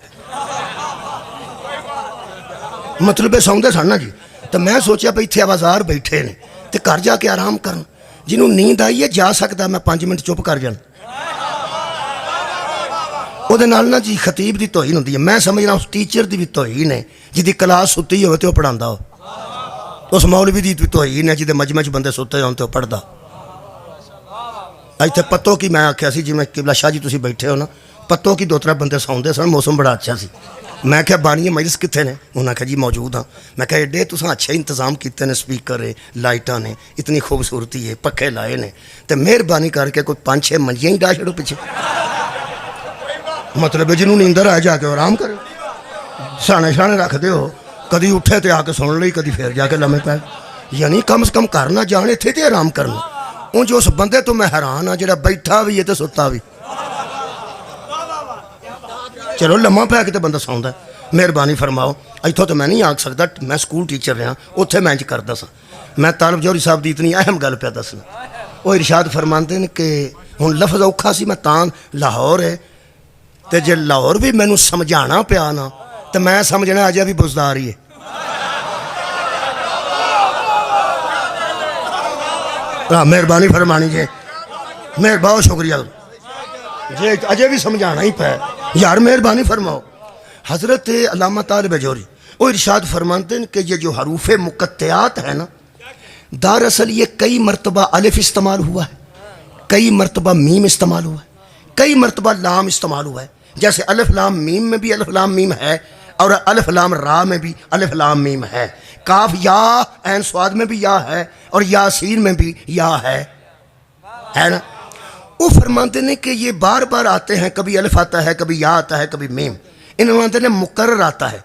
مطلب سوندے سن نا جی۔ تو میں سوچیا بھائی اتنے آوازار بیٹھے نے تو گھر جا کے آرام کرن، جنہوں نیند آئی ہے جا سکتا میں 5 منٹ چپ کر جان۔ وہ نا جی خطیب دی توہین ہوندی ہے، میں سمجھنا اس ٹیچر دی بھی توہین ہے جی کلاس ستی ہوئے تو وہ پڑھاتا ہو، اس مولوی دی بھی توہین ہے جی مجمع چ بندے ستے ہون تو پڑھتا۔ اتنے پتوں کی میں آخیا سی جی میں قبلہ شاہ جی تسی بیٹھے ہو نا، پتوں کی 2-3 بندے سوندے سن، موسم بڑا اچھا سی۔ میں کہا بانی مجلس کتنے نے؟ انہوں نے کہا جی موجود ہاں۔ میں کہا ایڈے تساں اچھے انتظام کیتے نے، سپیکر ہے، لائٹاں نے، اتنی خوبصورتی ہے، پکھے لائے نے، تو مہربانی کر کے کوئی 5-6 منجیاں ہی ڈا چھڑو پیچھے، مطلب جنہوں نیندر آ جا کے آرام کرو، سانے شانے رکھ دے ہو، کدی اٹھے تے آ کے سن لئی، کدی پھر جا کے لمے پائے، یعنی کم سے کم کرنا جانے تھے تے آرام کرنا۔ ان جو اس بندے تو میں حیران ہاں جڑا بیٹھا بھی ہے تے ستا بھی، چلو لمحہ پہ کے تو بندہ سوندا ہے۔ مہربانی فرماؤ، اتوں تو میں نہیں آکھ سکتا، میں سکول ٹیچر رہا، اتنے میں انج کردا سا۔ میں طالب جوہری صاحب دی اتنی اہم گل پیا دسنا، وہ ارشاد فرماندے نے کہ ہن لفظ اوکھا سی، میں تاں لاہور ہے تے جے لاہور بھی مینوں سمجھانا پیا نا تو میں سمجھنا اجے بھی بزدار ہی ہے۔ مہربانی فرمانی جی، بہت شکریہ جی، اجے بھی سمجھانا ہی پہ یار، مہربانی فرماؤ۔ حضرت علامہ طالب جوہری وہ ارشاد فرماتے ہیں کہ یہ جو حروف مقطعات ہیں نا، دراصل یہ کئی مرتبہ الف استعمال ہوا ہے، کئی مرتبہ میم استعمال ہوا ہے، کئی مرتبہ لام استعمال ہوا ہے۔ جیسے الف لام میم میں بھی الف لام میم ہے، اور الف لام را میں بھی الف لام میم ہے، کاف یا عین صاد میں بھی یا ہے، اور یاسین میں بھی یا ہے نا۔ وہ فرماتے ہیں کہ یہ بار بار آتے ہیں، کبھی الف آتا ہے، کبھی یا آتا ہے، کبھی میم. انہوں نے مقرر آتا ہے.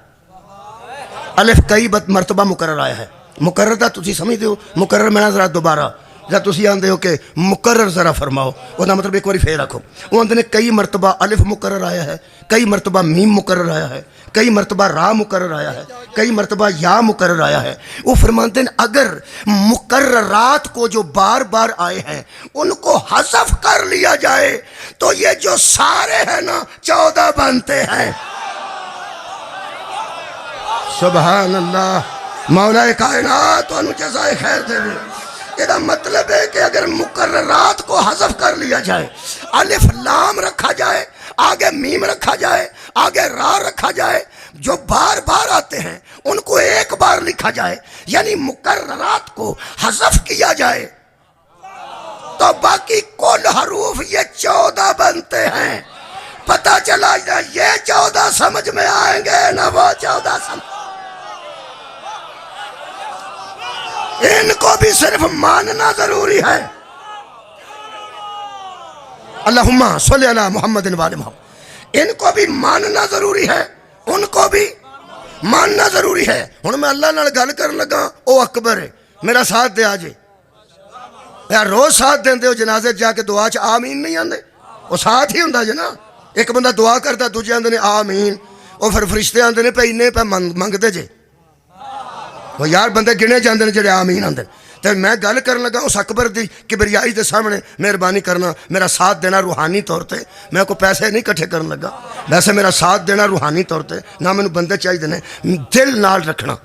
الف کئی مرتبہ مقرر آیا ہے. مقرر دا تسی سمجھتے ہو؟ مقرر میں ذرا دوبارہ جب تسی آندے ہو کہ مقرر ذرا فرماؤ، وہ مطلب ایک بار پھر رکھو. وہ آندے نے کئی مرتبہ الف مقرر آیا ہے، کئی مرتبہ میم مقرر آیا ہے، کئی مرتبہ را مقرر آیا ہے، کئی مرتبہ یا مقرر آیا ہے. وہ فرماتے ہیں اگر مقررات کو جو بار بار آئے ہیں ان کو حذف کر لیا جائے تو یہ جو سارے ہیں نا 14 بنتے ہیں. سبحان اللہ. مولا کائنات انہوں جزائے خیر دے. یہ مطلب ہے کہ اگر مقررات کو حذف کر لیا جائے، الف لام رکھا جائے، آگے میم رکھا جائے، آگے را رکھا جائے، جو بار بار آتے ہیں ان کو ایک بار لکھا جائے، یعنی مقررات کو حذف کیا جائے، تو باقی کل حروف یہ 14 بنتے ہیں. پتہ چلا یہ 14 سمجھ میں آئیں گے نہ وہ 14 سمجھ. ان کو بھی صرف ماننا ضروری ہے. اللہم صلی علی محمد وعلی محمد. ان کو بھی ماننا ضروری ہے، ان کو بھی ماننا ضروری ہے. ہن میں اللہ نال گل کرن لگا، او اکبر ہے، میرا ساتھ دے آجے. یار روز ساتھ دیندے ہو، جنازے جا کے دعا چ آمین نہیں آندے؟ وہ ساتھ ہی ہوندا جے نا. ایک بندہ دعا کرتا، دوجے آندے نے آمین. وہ پھر فرشتے آندے نے پہ انے پہ منگدے جے. وہ یار بندے گنے جاندے نے جڑے آمین آندے. تے میں گل کرن لگا اس اکبر دی کبریائی دے سامنے مہربانی کرنا، میرا ساتھ دینا روحانی طور تے. میں کو پیسے نہیں کٹھے کرن لگا، ویسے میرا ساتھ دینا روحانی طور تے. نہ مینوں بندے چاہیے نے دل نال رکھنا.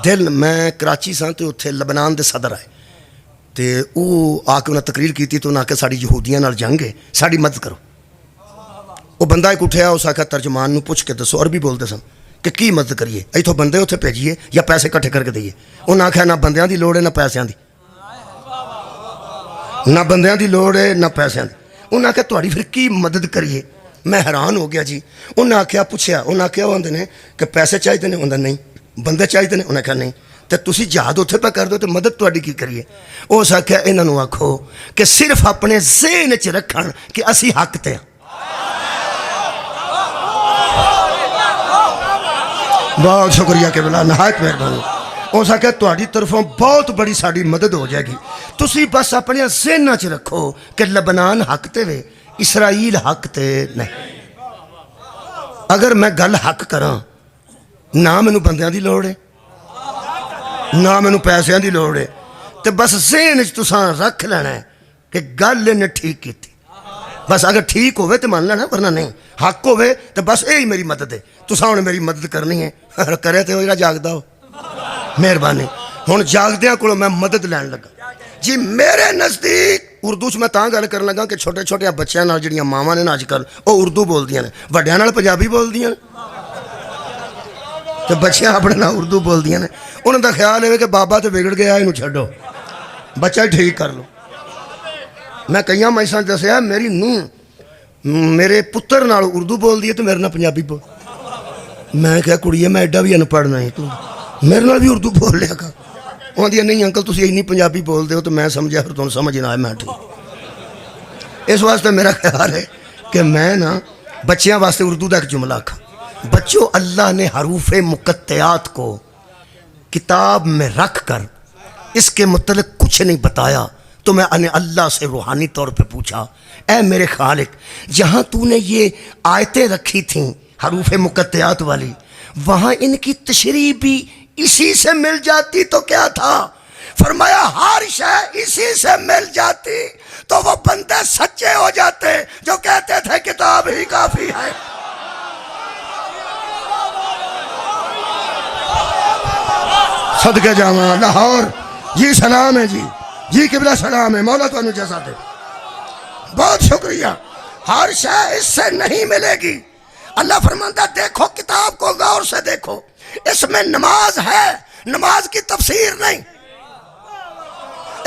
دل میں کراچی ساں تے اوتھے لبنان دے صدر آئے تے او آ کے انہاں تقریر کیتی تو انہاں کہ ساڈی یہودیاں نال جنگ ہے، ساڈی مدد کرو. وہ بندہ ایک اٹھیا، اس آکھا ترجمان نو پوچھ کے دسو. عربی بولدے سن کہ کی مدد کریے، ایتھوں بندے اتنے بھیجیے یا پیسے کٹھے کر کے دئیے. انہاں آخیا نہ بندیاں دی لوڑ ہے نہ پیسیاں دی، نہ بندیاں دی لوڑ ہے نہ پیسیاں دی. انہاں آخیا تہاڈی پھر کی مدد کریے؟ میں حیران ہو گیا جی. انہاں آخیا پوچھیا، انہاں آخیا وہ آندے نے کہ پیسے چاہیے نے؟ انہاں نہیں. بندے چاہیے نے؟ انہاں آخیا نہیں. تے تسی جہاد اتنے پہ کر دو تو مدد تہاڈی کی کریے؟ اس آخیا انہاں نوں آکھو کہ صرف اپنے ذہن چ رکھن کہ اسی حق تے ہاں. بہت شکریہ کہ بلا، نہایت مہربانی. اس آخیا تہاڈی طرفوں بہت بڑی ساری مدد ہو جائے گی. تسی بس اپنے ذہن چ رکھو کہ لبنان حق تے وے، اسرائیل حق تے نہیں. اگر میں گل حق کراں، نہ مینوں بندیاں دی لوڑ ہے نہ مینوں پیسیاں دی لوڑ ہے، تے بس ذہن چ تساں رکھ لینا ہے کہ گل انہیں ٹھیک کیتی. بس اگر ٹھیک ہوئے تو مان لینا، ورنہ نہیں. حق ہوئے تو بس یہی میری مدد ہے. تساں ہن میری مدد کرنی ہے، کرے تو جا جاگدا ہو. مہربانی. ہن جاگدیاں کولوں میں مدد لین لگا جی. میرے نزدیک اردو چ میں تاں گل کرن لگا کہ چھوٹے چھوٹے بچیاں نال جڑیاں ماواں نے اج کل وہ اردو بولدیاں نے، وڈیاں نال پنجابی بولدیاں نے تے بچیاں اپنے نال اردو بولدیاں نے. انہاں دا خیال ہے کہ بابا تے بگڑ گیا، اینوں چھڈو، بچہ ہی ٹھیک کر لو. میں کئی مائساں دسیا میری نوں میرے پتر نال اردو بول دی ہے تو میرے نال پنجابی بول. میں کہا کڑیے میں ایڈا بھی انپڑھ نہیں، تو میرے نال بھی اردو بول لیا کر. وہ آدھی نہیں انکل تسی اینی پنجابی بول دے ہو تو میں سمجھا پھر تمہیں سمجھ نہ آئے. میں ٹھیک. اس واسطے میرا خیال ہے کہ میں نا بچیاں واسطے اردو دا ایک جملہ کھا. بچوں، اللہ نے حروف مقطعات کو کتاب میں رکھ کر اس کے متعلق کچھ نہیں بتایا. تو میں نے اللہ سے روحانی طور پہ پوچھا، اے میرے خالق، جہاں تو نے یہ آیتیں رکھی تھیں حروف مقطعات والی، وہاں ان کی تشریح بھی اسی سے مل جاتی تو کیا تھا؟ فرمایا ہر شے اسی سے مل جاتی تو وہ بندے سچے ہو جاتے جو کہتے تھے کتاب ہی کافی ہے. صدقے جاواں لاہور جی سلام ہے جی. جی قبلہ سلام ہے. مولا تو انو جزا دے. بہت شکریہ. ہر شے اس سے نہیں ملے گی. اللہ فرماتا دیکھو کتاب کو غور سے دیکھو، اس میں نماز ہے، نماز کی تفسیر نہیں.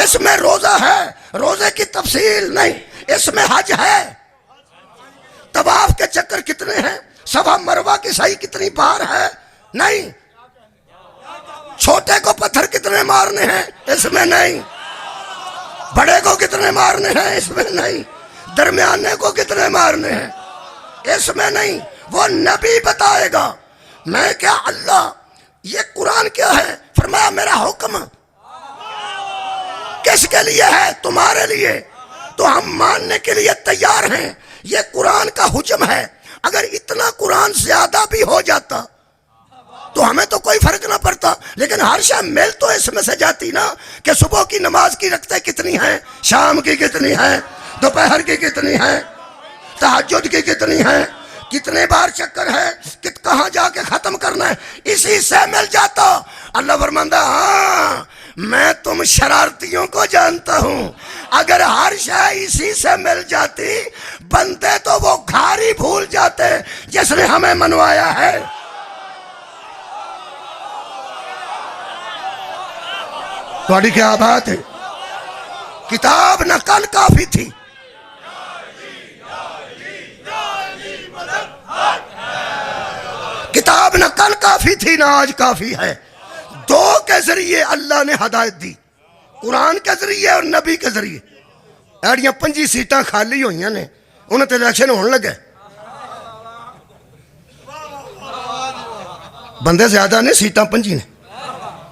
اس میں روزہ ہے، روزے کی تفصیل نہیں. اس میں حج ہے، طواف کے چکر کتنے ہیں، صفا مروہ کی سعی کتنی بار ہے نہیں. چھوٹے کو پتھر کتنے مارنے ہیں اس میں نہیں. بڑے کو کتنے مارنے ہیں اس میں نہیں، درمیانے کو کتنے مارنے ہیں اس میں نہیں، وہ نبی بتائے گا۔ میں کیا اللہ، یہ قرآن کیا ہے؟ فرمایا میرا حکم کس کے لیے ہے؟ تمہارے لیے، تو ہم ماننے کے لیے تیار ہیں۔ یہ قرآن کا حکم ہے، اگر اتنا قرآن زیادہ بھی ہو جاتا تو ہمیں تو کوئی فرق نہ پڑتا، لیکن ہر شام مل تو اس میں سے جاتی نا کہ صبح کی نماز کی رکعتیں کتنی ہیں، شام کی کتنی ہیں، دوپہر کی کتنی ہیں، تہجد کی کتنی ہیں، کتنے بار چکر ہے، کہاں جا کے ختم کرنا ہے، اسی سے مل جاتا۔ اللہ فرماتا ہاں میں تم شرارتیوں کو جانتا ہوں، اگر ہر شے اسی سے مل جاتی بندے تو وہ گھر ہی بھول جاتے جس نے ہمیں منوایا ہے۔ تھوڑی کیا بات ہے؟ کتاب نہ کل کافی تھی، کتاب نہ کل کافی تھی نہ آج کافی ہے۔ دو کے ذریعے اللہ نے ہدایت دی، قرآن کے ذریعے اور نبی کے ذریعے۔ ایڑیاں 25 سیٹاں خالی ہوئیاں نے، انہوں تے الیکشن ہونے لگے، بندے زیادہ نے، سیٹاں 25 نے،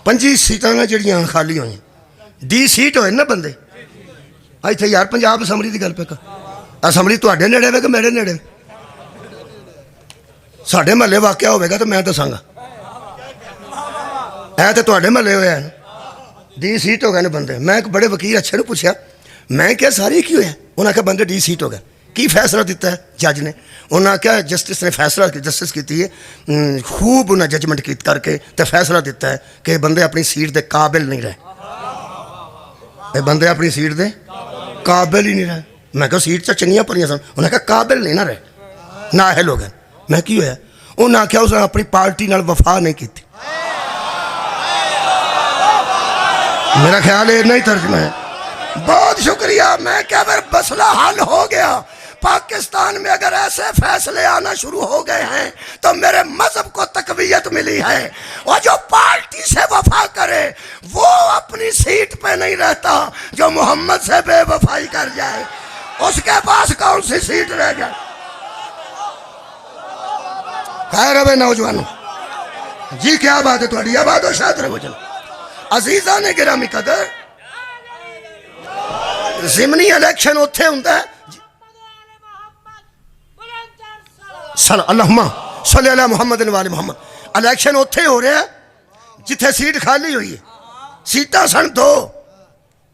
25 سیٹاں نے جڑیاں خالی ہوئیں، 20 سیٹ ہوئے نا بندے۔ ایتھے یار پنجاب اسمبلی دی گل پہ کر، اسمبلی تواڈے نیڑے وے کہ میرے نیڑے؟ ساڈے محلے واقعہ ہوئے گا تو میں دساں گا، ہے تو تواڈے محلے ہوئے ہیں، 20 سیٹ ہو گئے نا بندے۔ میں ایک بڑے وکیل اچھے نے پوچھا، میں کیا ساری کی ہویا؟ انہوں نے کہا بندے 20 سیٹ ہو گئے۔ کی فیصلہ دیتا ہے جج نے؟ انہوں نے کہا جسٹس نے فیصلہ جسٹس کیتی ہے، خوب انہیں ججمنٹ کیت کر کے تو فیصلہ دیتا ہے کہ بندے اپنی سیٹ دے قابل نہیں رہے، بندے اپنی سیٹ دے قابل ہی نہیں رہے۔ میں کہا سیٹ چا چنگیاں پڑیاں سن، انہوں نے کہا قابل نہیں نہ رہے، نااہل ہو گئے۔ میں کی ہویا؟ انہوں نے کہا اس نے اپنی پارٹی نال وفا نہیں کی تھی۔ میرا خیال ہے نہیں ترجمہ ہے۔ بہت شکریہ۔ میں کیا پھر مسئلہ حل ہو گیا؟ پاکستان میں اگر ایسے فیصلے آنا شروع ہو گئے ہیں تو میرے مذہب کو تقویت ملی ہے، اور جو پارٹی سے وفا کرے وہ اپنی سیٹ پہ نہیں رہتا، جو محمد سے بے وفائی کر جائے اس کے پاس کون سی سیٹ رہ جائے؟ خیر ہے نوجوانوں جی، کیا بات ہے تھوڑی آباد و شاد رہو جن عزیزان گرامی قدر۔ ضمنی الیکشن اتھے ہوتا ہے، اللہم صلی اللہ محمد و آل محمد، الیکشن اتھے ہو رہے ہیں جتھے سیٹ خالی ہوئی ہے۔ سیٹاں سن دو،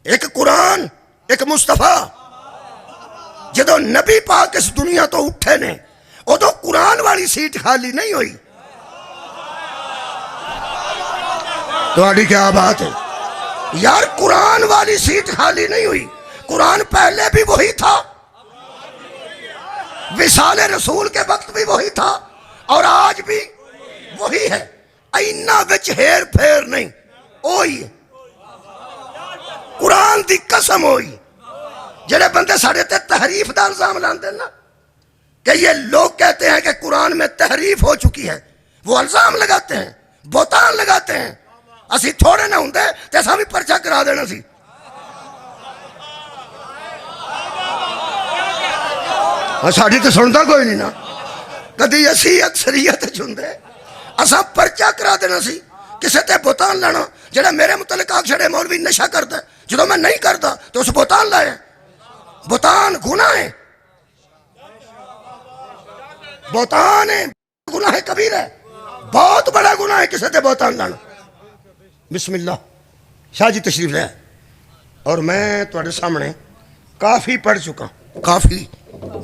ایک قرآن ایک مصطفیٰ۔ جدو نبی پاک اس دنیا تو اٹھے نے ادو قرآن والی سیٹ خالی نہیں ہوئی۔ تمہاری کیا بات ہے یار؟ قرآن والی سیٹ خالی نہیں ہوئی، قرآن پہلے بھی وہی تھا، وصال رسول کے وقت بھی وہی تھا، اور آج بھی وہی ہے، اینا وچ ہیر پھیر نہیں ہوئی۔ قرآن دی قسم ہوئی۔ جڑے بندے ساڑھے تے تحریف دا الزام لاندے نا کہ یہ لوگ کہتے ہیں کہ قرآن میں تحریف ہو چکی ہے، وہ الزام لگاتے ہیں، بہتان لگاتے ہیں۔ اسی تھوڑے نہ ہوندے تے اساں بھی پرچہ کرا دینا سی۔ ساڑھی تو سنتا کوئی نہیں نا، کدی اسی اکثریت چندے اساں پرچہ کرا دینا سی۔ کسے تے بہتان لانا، جڑا میرے متعلق آکھ چھڑے مولوی نشہ کرتا ہے، جدو میں نہیں کرتا تو اس بہتان لائے۔ بہتان گناہ ہے، بہتان ہے، گناہ کبیر ہے، بہت بڑا گناہ ہے کسے تے بہتان لانا۔ بسم اللہ شاہ جی تشریف لے، اور میں تواڈے سامنے کافی پڑھ چکا ہوں، کافی،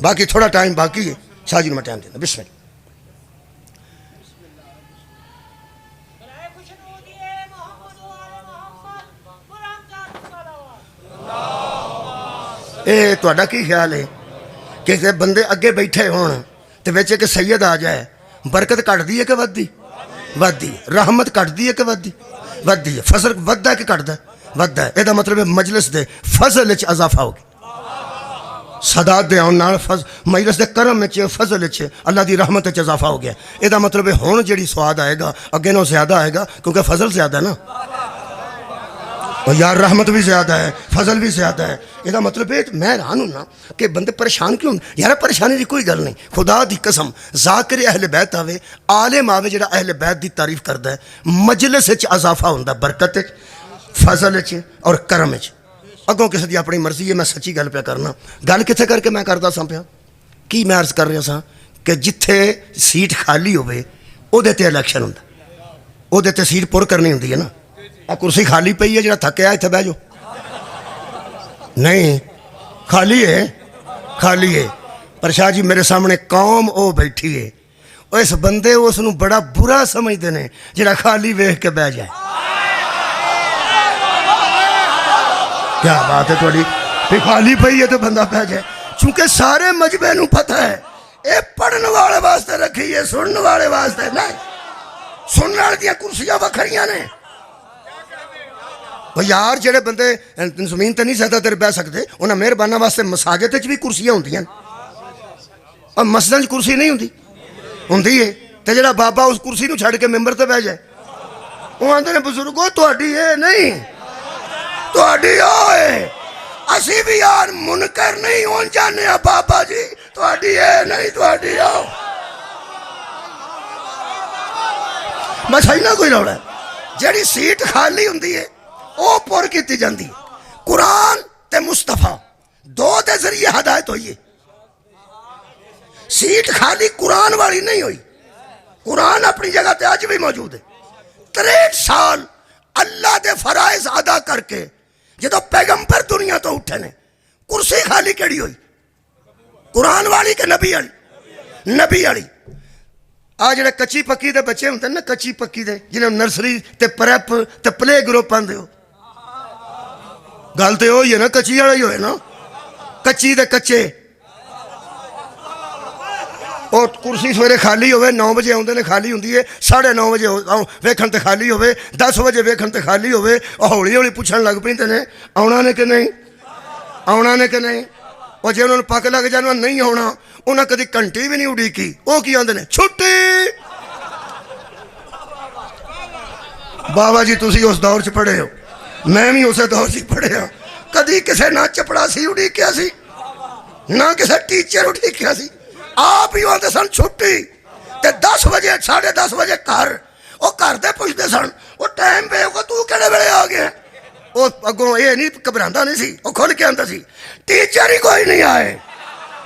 باقی تھوڑا ٹائم باقی ہے، شاہ جی نے میں ٹائم دینا۔ بسم اللہ۔ اے تواڈا کی خیال ہے کہ بندے اگے بیٹھے ہون تے وچ کہ سید آ جائے، برکت کٹ دی ہے کہ ود دی؟ With the. رحمت کٹ دی ہے کہ ود دی؟ ود دی ہے۔ فضل ودہ ہے کہ کٹ دا؟ ود ہے۔ یہ مطلب ہے مجلس دے فضل وچ اضافہ ہوگی، صدات دے آن نال مجلس دے کرم وچ فضل وچ اللہ دی رحمت وچ اضافہ ہو گیا۔ یہ مطلب ہے ہن جڑی سواد آئے گا اگے نو زیادہ آئے گا، کیونکہ فضل زیادہ ہے نا۔ اور یار رحمت بھی زیادہ ہے، فضل بھی زیادہ ہے. یہ مطلب ہے میں حیران ہوں نا کہ بندے پریشان کیوں. یار پریشانی کی کوئی گل نہیں. خدا دی قسم ذاکر اہل بیت آوے، عالم آوے جڑا اہل بیت دی تعریف کردا ہے، مجلس وچ اضافہ ہوندا، برکت وچ، فضل وچ اور کرم وچ. اگوں کسی دی اپنی مرضی ہے، میں سچی گل پہ کرنا. گل کتنے کر کے میں کردا سا پیا کی میں عرض کر رہا سا کہ جتھے سیٹ خالی ہوئے او دے تے الیکشن ہوندا، او دے تے سیٹ پر کرنی ہوندی ہے نا. کرسی خالی پئی ہے، جڑا تھکیا اتنے بہ جاؤ. نہیں خالی ہے، خالی ہے. پر شاہ جی میرے سامنے قوم او بیٹھی ہے، اور اس بندے اس نو بڑا برا سمجھتے ہیں جڑا خالی ویکھ کے بہ جائے. کیا بات ہے تھوڑی کہ خالی پئی ہے تو بندہ بہ جائے. چونکہ سارے مجمع نو پتہ ہے اے پڑھن والے واسطے رکھی ہے، سنن والے واسطے نہیں. سنن والے دیاں کرسیاں وکھریاں نے. یار جڑے بندے زمین تے نہیں سہتا تیرے بہ سکتے، انہاں مہربانہ واسطے مساجد وچ بھی کرسیاں ہوندیاں، اور مسجد وچ کرسی نہیں ہوندی. ہوندی ہے تے جڑا بابا اس کرسی نو چھڈ کے ممبر تے بہ جائے، وہ آندے نے بزرگو تہاڈی اے نہیں، تہاڈی او ہے. اسی بھی یار منکر نہیں ہون جانے ہاں بابا جی، تہاڈی اے نہیں، تہاڈی او. بس ہے نا کوئی روڑا ہے. جڑی سیٹ خالی ہوندی ہے او پر کیتی جاندی. قرآن تے مصطفیٰ دو دے ذریعے ہدایت ہوئی ہے. سیٹ خالی قرآن والی نہیں ہوئی. قرآن اپنی جگہ تے آج بھی موجود ہے. 63 سال اللہ دے فرائض ادا کر کے جدو پیغمبر دنیا تو اٹھے نے، کرسی خالی کیڑی ہوئی؟ قرآن والی کہ نبی والی؟ نبی والی. آ جڑے کچی پکی دے بچے ہوندے نا، کچی پکی دے جنہوں نرسری تے پریپ تے پلے گروپ آندے ہو، گل تے ہوئی ہے نا، کچی والا ہی ہوئے نا، کچی دے کچے. اور کرسی سویرے خالی ہوئے 9 بجے آدھے نے خالی ہوں، 9:30 بجے ویکھن تے خالی ہوئے، 10 بجے ویکھن تے خالی ہوئے. اور ہولی ہولی پوچھن لگ پیندے نے آنا نے کہ نہیں، آنا نے کہ نہیں. اور جے انہوں نے پک لگ جانا نہیں آنا، انہیں کدی گھنٹی بھی نہیں اڈیکی، وہ کی آدھے نے چھٹی. بابا جی تسی اس دور چ پڑھے ہو، میں بھی اسے دور چ پڑھے ہوں. کدی کسے نہ چپڑاسی اڈیکیا سی، نہ کسے ٹیچر اڈیکیا سی. آپ ہی آتے سن چھٹی تے 10 بجے 10:30 بجے گھر. وہ گھر دے پوچھتے سن وہ ٹائم پہ ہوگا تو کہڑے ویلے آ گیا. وہ اگوں یہ نہیں گھبراتا نہیں سی، وہ کھل کے آتا سی ٹیچر ہی کوئی نہیں آئے،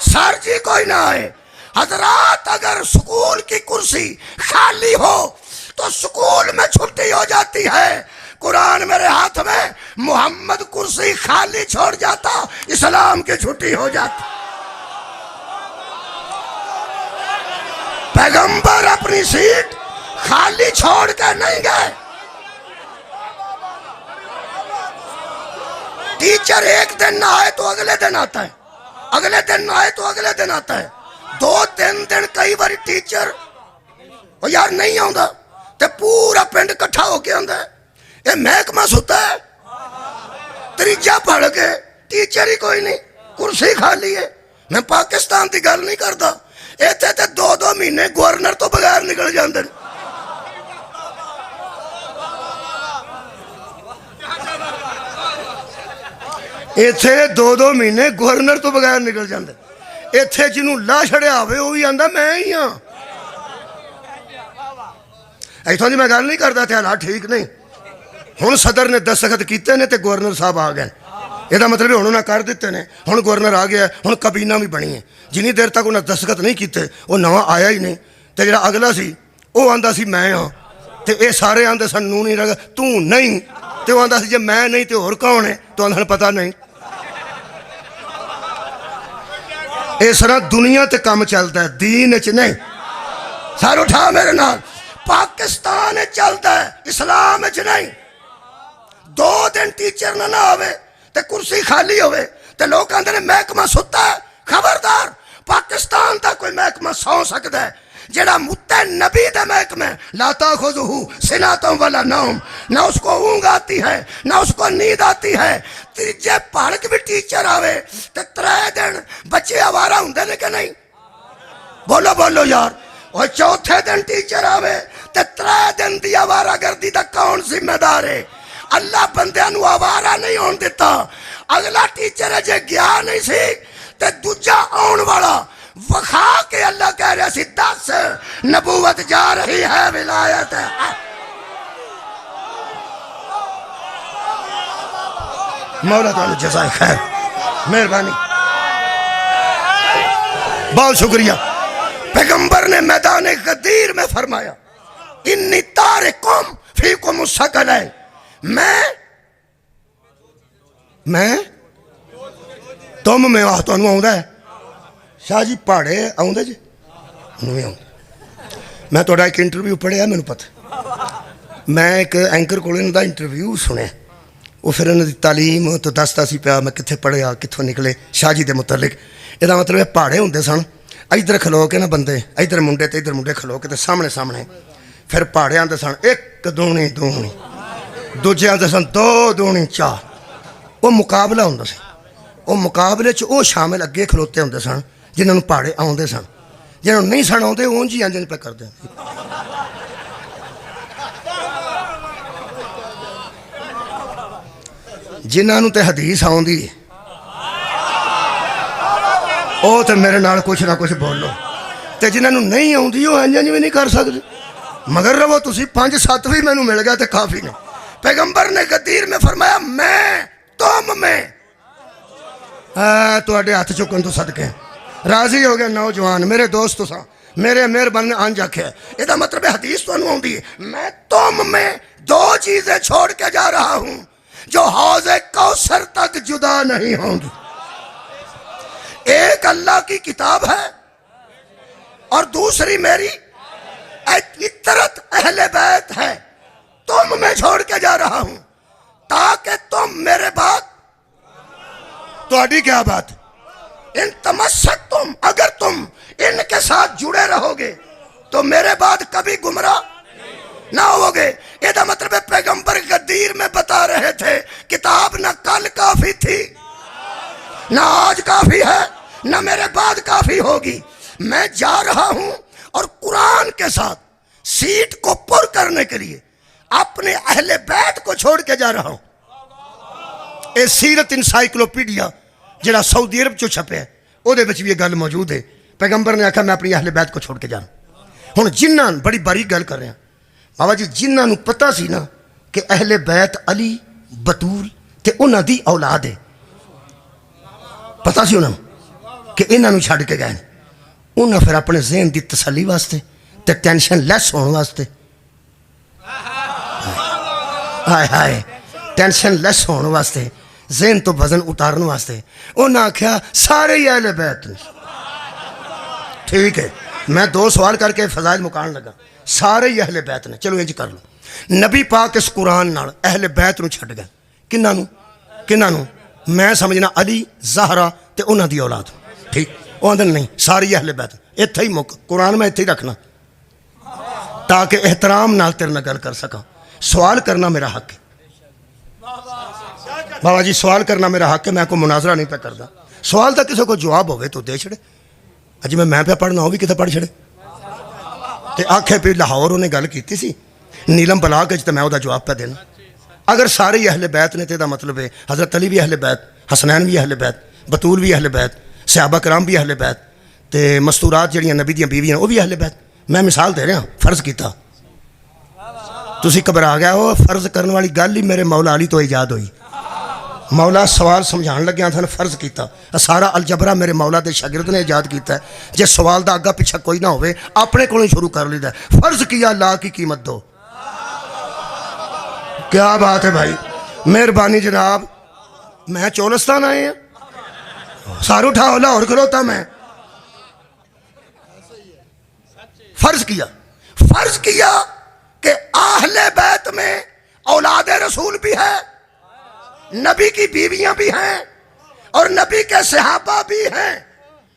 سر جی کوئی نہ آئے. حضرات اگر سکول کی کرسی خالی ہو تو سکول میں چھٹی ہو جاتی ہے. قرآن میرے ہاتھ میں، محمد کرسی خالی چھوڑ جاتا، اسلام کی چھٹی ہو جاتی. پیغمبر اپنی سیٹ خالی چھوڑ کے نہیں گئے. ٹیچر ایک دن نہ آئے تو اگلے دن آتا ہے، اگلے دن نہ آئے تو اگلے دن آتا ہے. 2-3 دن کئی باری ٹیچر وہ یار نہیں آتا تو پورا پنڈ کٹھا ہو کے آتا ہے. یہ محکمہ ستا ہے، تریجا پڑھ کے ٹیچر ہی کوئی نہیں، کرسی خالی ہے. میں پاکستان کی گل نہیں کرتا، ایتھے تے 2-2 مہینے گورنر تو بغیر نکل جاندے. ایتھے 2-2 مہینے گورنر تو بغیر نکل جاندے. ایتھے جنوں لا چھڑیا ہوئے وہ بھی آندا میں ہی ہاں. ایتھوں دی میں گل نہیں کرتا تے حالات ٹھیک نہیں. ہن صدر نے دستخط کیتے نے تے گورنر صاحب آ گئے. یہ مطلب انہوں نے کر دیتے ہیں. ہن گورنر آ گیا، ہن کابینہ بھی بنی ہے. جنی دیر تک انہیں دستخط نہیں کیتے وہ نواں آیا ہی نہیں. تے جڑا اگلا سی وہ آندا سی میں ہاں، تے اے سارے آندے سن نوں نہیں رہا تو نہیں، تے وہ آندا سی جے میں نہیں تے اور کون ہے، تو آندھن پتہ نہیں. اس طرح دنیا تے کام چلتا ہے، دین وچ نہیں. سر اٹھا میرے نال. پاکستان چلتا ہے، اسلام وچ نہیں. 2 دن ٹیچر نہ آوے تے کرسی خالی ہوئے تے لوگ آندے نے محکمہ ستا ہے. خبردار، پاکستان دا کوئی محکمہ سو سکتا ہے جڑا متے نبی دا محکمہ لا تاخذہ سنۃ ولا نوم، نہ اس کو اونگ آتی ہے نہ اس کو نیند آتی ہے. تیجے پڑھ کے بھی ٹیچر آوے تے 3 دن بچے آوارہ ہوندے نے کہ نہیں؟ بولو بولو یار. اور 4تھے دن ٹیچر آوے تے 3 دن دی آوارہ گردی دا کون ذمہ دار ہے؟ اللہ بندیاں نو آوارا نہیں ہون دیتا. اگلا ٹیچر ہے جے گیا نہیں سی تے دوجا آن والا وکھا کے اللہ کہہ رہا سی 10 نبوت جا رہی ہے ولایت ہے. مولا تعالی جزائے خیر مہربانی بہت شکریہ. پیغمبر نے میدان غدیر میں فرمایا انی تارکم فیکم الثقلین. میں تم میں آہ تانوں آؤں ہے شاہ جی پہاڑے آؤں جی نہیں آؤں. میں تھوڑا ایک انٹرویو پڑھیا میں نے پتہ میں ایک اینکر کو انہوں دا انٹرویو سنے وہ پھر انہوں دی تعلیم تو دستا سی پیا میں کتنے پڑھیا کتوں نکلے شاہ جی دے متعلق. یہ مطلب ہے پہاڑے ہوندے سن ادھر کھلو کے نا بندے ادھر منڈے تے ادھر منڈے کھلو کے تے سامنے سامنے پھر پہاڑے آتے سن 1 دونی دونی دوجے آتے سن 2 دونی 4. وہ مقابلہ ہوندہ سی. وہ مقابلے وہ شامل اگے کھلوتے ہوندے سن جنہوں نے پہاڑے آتے سن جنہوں نہیں سن آتے اون جی انجن پہ کر دیں. جنہوں تے حدیث آؤندی او تے میرے نال کچھ نہ کچھ بولو تے جنہوں نہیں آؤندی وہ انجن بھی نہیں کر سکتے. مگر رہو تسی 5-7 بھی مینوں مل گیا تے کافی نے. پیغمبر نے غدیر میں فرمایا میں تم میں تواڈے ہاتھ چکن تو صدقے راضی ہو گیا نوجوان میرے دوست سا میرے مہربان نے آنج آکھیا. یہ مطلب ہے حدیث تو انہوں آؤندی ہے میں تم میں 2 چیزیں چھوڑ کے جا رہا ہوں جو حوض کوثر تک جدا نہیں ہوں گی. ایک اللہ کی کتاب ہے اور دوسری میری اطرت اہل بیت ہے. تم میں چھوڑ کے جا رہا ہوں تاکہ تم میرے بعد تہاڈی کیا بات ان تمسکتم اگر تم ان کے ساتھ جڑے رہو گے تو میرے بعد کبھی گمراہ نہ ہوگے. یہ مطلب ہے پیغمبر غدیر میں بتا رہے تھے کتاب نہ کل کافی تھی نہ آج کافی ہے نہ میرے بعد کافی ہوگی. میں جا رہا ہوں اور قرآن کے ساتھ سیٹ کو پر کرنے کے لیے اپنے اہل بیت کو چھوڑ کے جا رہا ہوں. اے سیرت انسائکلوپیڈیا جڑا سعودی عرب چو چھپے ہے او دے وچ بھی یہ گل موجود ہے. پیغمبر نے آکھا میں اپنی اہل بیت کو چھوڑ کے جانا. ہن جنہاں بڑی باریک گل کر رہے ہیں بابا جی جنہاں نو پتہ سی نا کہ اہل بیت علی بطول تے انہاں دی اولاد ہے پتہ سی انہاں کہ انہاں نو چھڈ کے گئے انہاں پھر اپنے ذہن دی تسلی واسطے تے ٹینشن لیس ہونے واسطے ہائے ہائے ٹینشن لیس ہونے واسطے ذہن تو وزن اتارنے واسطے انہاں آکھیا سارے ہی اہل بیت نے. ٹھیک ہے میں 2 سوال کر کے فضائل مکان لگا. سارے ہی اہل بیت نے چلو انج کر لو. نبی پاک اس قرآن نال اہل بیت نو چھڈ گئے کنہاں نو میں سمجھنا علی زہرا تے انہاں دی اولاد. ٹھیک وہ آندن نہیں ساری اہل بیت اتھے ہی مک قرآن میں اتھے ہی رکھنا تاکہ احترام نال تیرے نال گل کر سکاں. سوال کرنا میرا حق ہے بابا جی سوال کرنا میرا حق ہے. میں کوئی مناظرہ نہیں پہ کردا. سوال دا کسی کو جواب ہوئے تو دے چھڑے. اج میں پہ پڑھنا ہو بھی کتے پڑھ چھڑے تے آکھے پہ لاہور انہیں گل کیتی سی نیلم بلاک تے میں او دا جواب پہ دینا. اگر سارے ہی اہل بیت نے تے دا مطلب ہے حضرت علی بھی اہل بیت حسنین بھی اہل بیت بطول بھی اہل بیت صحابہ کرام بھی اہل بیت تے مستورات جڑیاں نبی دیاں بیویاں وہ بھی اہل بیت. میں مثال دے رہا فرض کیتا تسی گھبرا گیا ہو. فرض کرنے والی گل ہی میرے مولا علی تو ایجاد ہوئی. مولا سوال سمجھان لگیا تھا فرض کیتا سارا الجبرا میرے مولا دے شاگرد نے ایجاد کیتا ہے. جے سوال دا آگا پیچھا کوئی نہ ہوئے اپنے کو شروع کر لیتا ہے. فرض کیا لا کی قیمت دو. کیا بات ہے بھائی مہربانی جناب. میں چولستان آئے ہیں سارے اٹھاؤ لاہور کھلوتا میں. فرض کیا کہ اہل بیت میں اولاد رسول بھی ہے نبی کی بیویاں بھی ہیں اور نبی کے صحابہ بھی ہیں.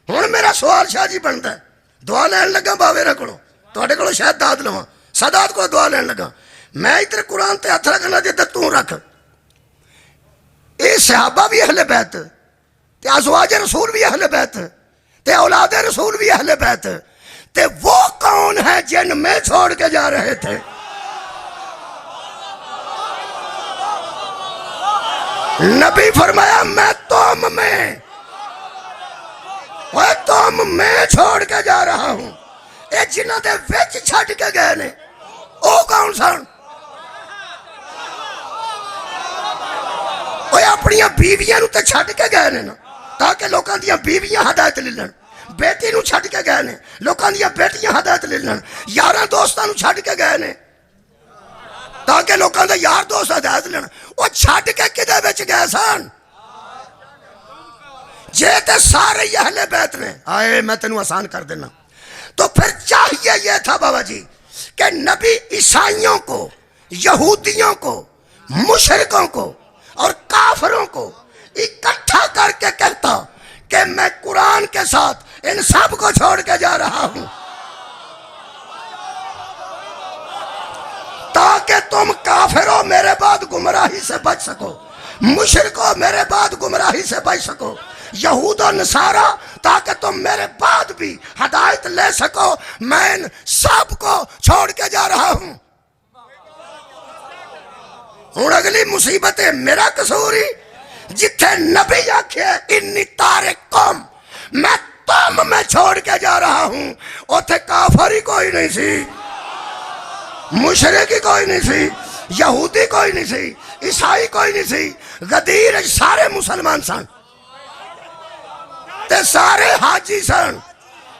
ہن میرا سوال شاہ جی بنتا ہے دعا لین لگا باوے رکھو تواڈے کولوں شاید داد لواں سادات کو دعا لین لگا. میں ادھر قرآن تے ہاتھ رکھنا جدھر تو رکھ. اے صحابہ بھی اہل بیت تے ازواج رسول بھی اہل بیت تے اولاد رسول بھی اہل بیت تے وہ کون ہے جن میں چھوڑ کے جا رہے تھے. نبی فرمایا میں توم میں چھوڑ کے جا رہا ہوں. اے جنہ دے وچ چھڈ کے گئے نے او کون سن؟ اوے اپنی بیویاں نو تے چھڈ کے گئے نے نا تاکہ لوکاں دیاں بیویاں ہدایت لے لین. بیٹی نو چھڈ کے گئے نے لوکاں دیاں بیٹیاں ہدایت لے لین. یاراں دوستاں نو چھڈ کے گئے نے تاکہ لوکاں دے یار دوست ہدایت لین. او چھڈ کے کدے وچ گئے سن؟ جے تے سارے اہل بیت نے. آئے میں تینوں آسان کر دینا. تو پھر چاہیے یہ تھا بابا جی کہ نبی عیسائیوں کو، یہودیوں کو، مشرکوں کو اور کافروں کو اکٹھا کر کے کہتا کہ میں قرآن کے ساتھ ان سب کو چھوڑ کے جا رہا ہوں تاکہ تم کافروں میرے بعد گمراہی سے بچ سکو، مشرکوں میرے بعد گمراہی سے بچ سکو، یہود و نصارہ تاکہ تم میرے بعد بھی ہدایت لے سکو. میں ان سب کو چھوڑ کے جا رہا ہوں. ہوں اگلی مصیبت ہے میرا قصور ہی. جتھے نبی آکھے انی تارک قوم، میں قوم میں چھوڑ کے جا رہا ہوں، اوتھے کافر ہی کوئی نہیں سی، مشرک ہی کوئی نہیں سی، یہودی کوئی نہیں سی، عیسائی کوئی نہیں سی. غدیر سارے مسلمان سن تے سارے حاجی سن.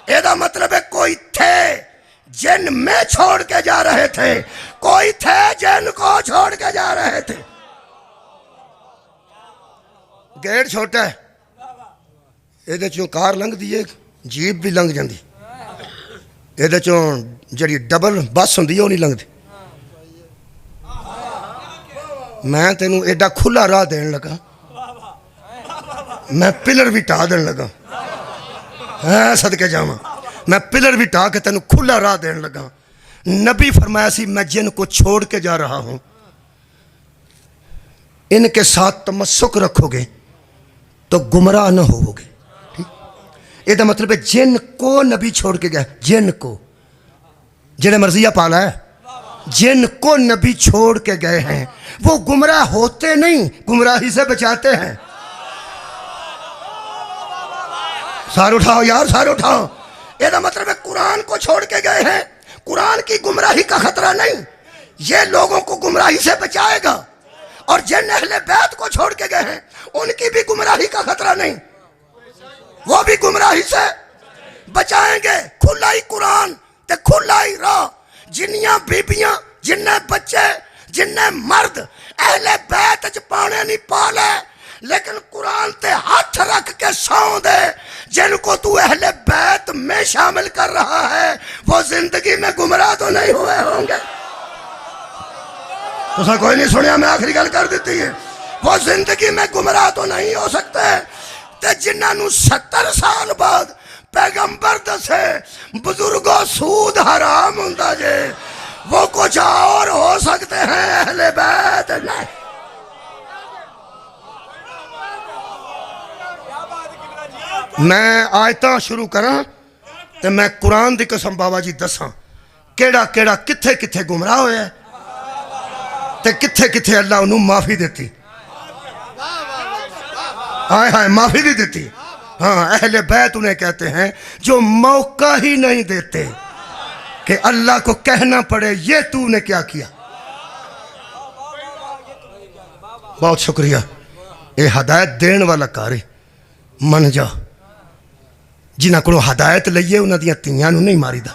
یہ مطلب ہے کوئی تھے جن میں چھوڑ کے جا رہے تھے، کوئی تھے جن کو چھوڑ کے جا رہے تھے. گیٹ چھوٹا ہے، یہ چوں کار لنگ دی جیپ بھی لنگ جاندی، یہ چوں جڑی ڈبل بس ہوندی وہ نہیں لنگدی. میں تینوں ایڈا کھلا راہ دین لگا، میں پلر بھی ٹا دین لگا. ہاں صدقے جاواں، میں پلر بھی ٹا کے تینوں کھلا راہ دین لگا. نبی فرمایا سی میں جن کو چھوڑ کے جا رہا ہوں ان کے ساتھ تمسک رکھو گے تو گمراہ نہ ہوو گے. یہ مطلب ہے جن کو نبی چھوڑ کے گیا، جن کو جنہیں مرضیہ پالا ہے، جن کو نبی چھوڑ کے گئے ہیں وہ گمراہ ہوتے نہیں، گمراہی سے بچاتے ہیں. سار اٹھاؤ یار، سار اٹھاؤ. یہ مطلب ہے قرآن کو چھوڑ کے گئے ہیں، قرآن کی گمراہی کا خطرہ نہیں، یہ لوگوں کو گمراہی سے بچائے گا. اور جن اہل بیت کو چھوڑ کے گئے ہیں ان کی بھی گمراہی کا خطرہ نہیں، وہ بھی گمراہی سے بچائیں گے. کھلا ہی قرآن تے کھلا ہی راہ. جنیاں بیبیاں، جنہیں بچے، جنہیں مرد اہل بیت چ پانے نہیں پالے لیکن قرآن تے ہاتھ رکھ کے سو دے. جن کو تو اہل بیت میں شامل کر رہا ہے وہ زندگی میں گمراہ تو نہیں ہوئے ہوں گے. تو کوئی نہیں سنیا، میں آخری گل کر دیتی ہے، وہ زندگی میں گمراہ تو نہیں ہو سکتے. تے جنہاں نو 70 سال بعد پیغمبر دسے بزرگوں سود حرام ہوندا جے، وہ کچھ اور ہو سکتے ہیں، اہل بیت نہیں. میں آیتاں شروع کراں تے میں قرآن دی قسم بابا جی دساں کیڑا کیڑا کتھے کتھے گمراہ ہویا ہے تے کتھے کتھے اللہ انہوں معافی دیتی. ہائے ہائے معافی بھی دیتی. ہاں اہل بیت انہیں کہتے ہیں جو موقع ہی نہیں دیتے کہ اللہ کو کہنا پڑے یہ تو نے کیا کیا. بہت شکریہ. یہ ہدایت دین والا کاری من جا. جنہاں کو ہدایت لئیے انہاں دیاں تیاں نو نہیں ماری دا.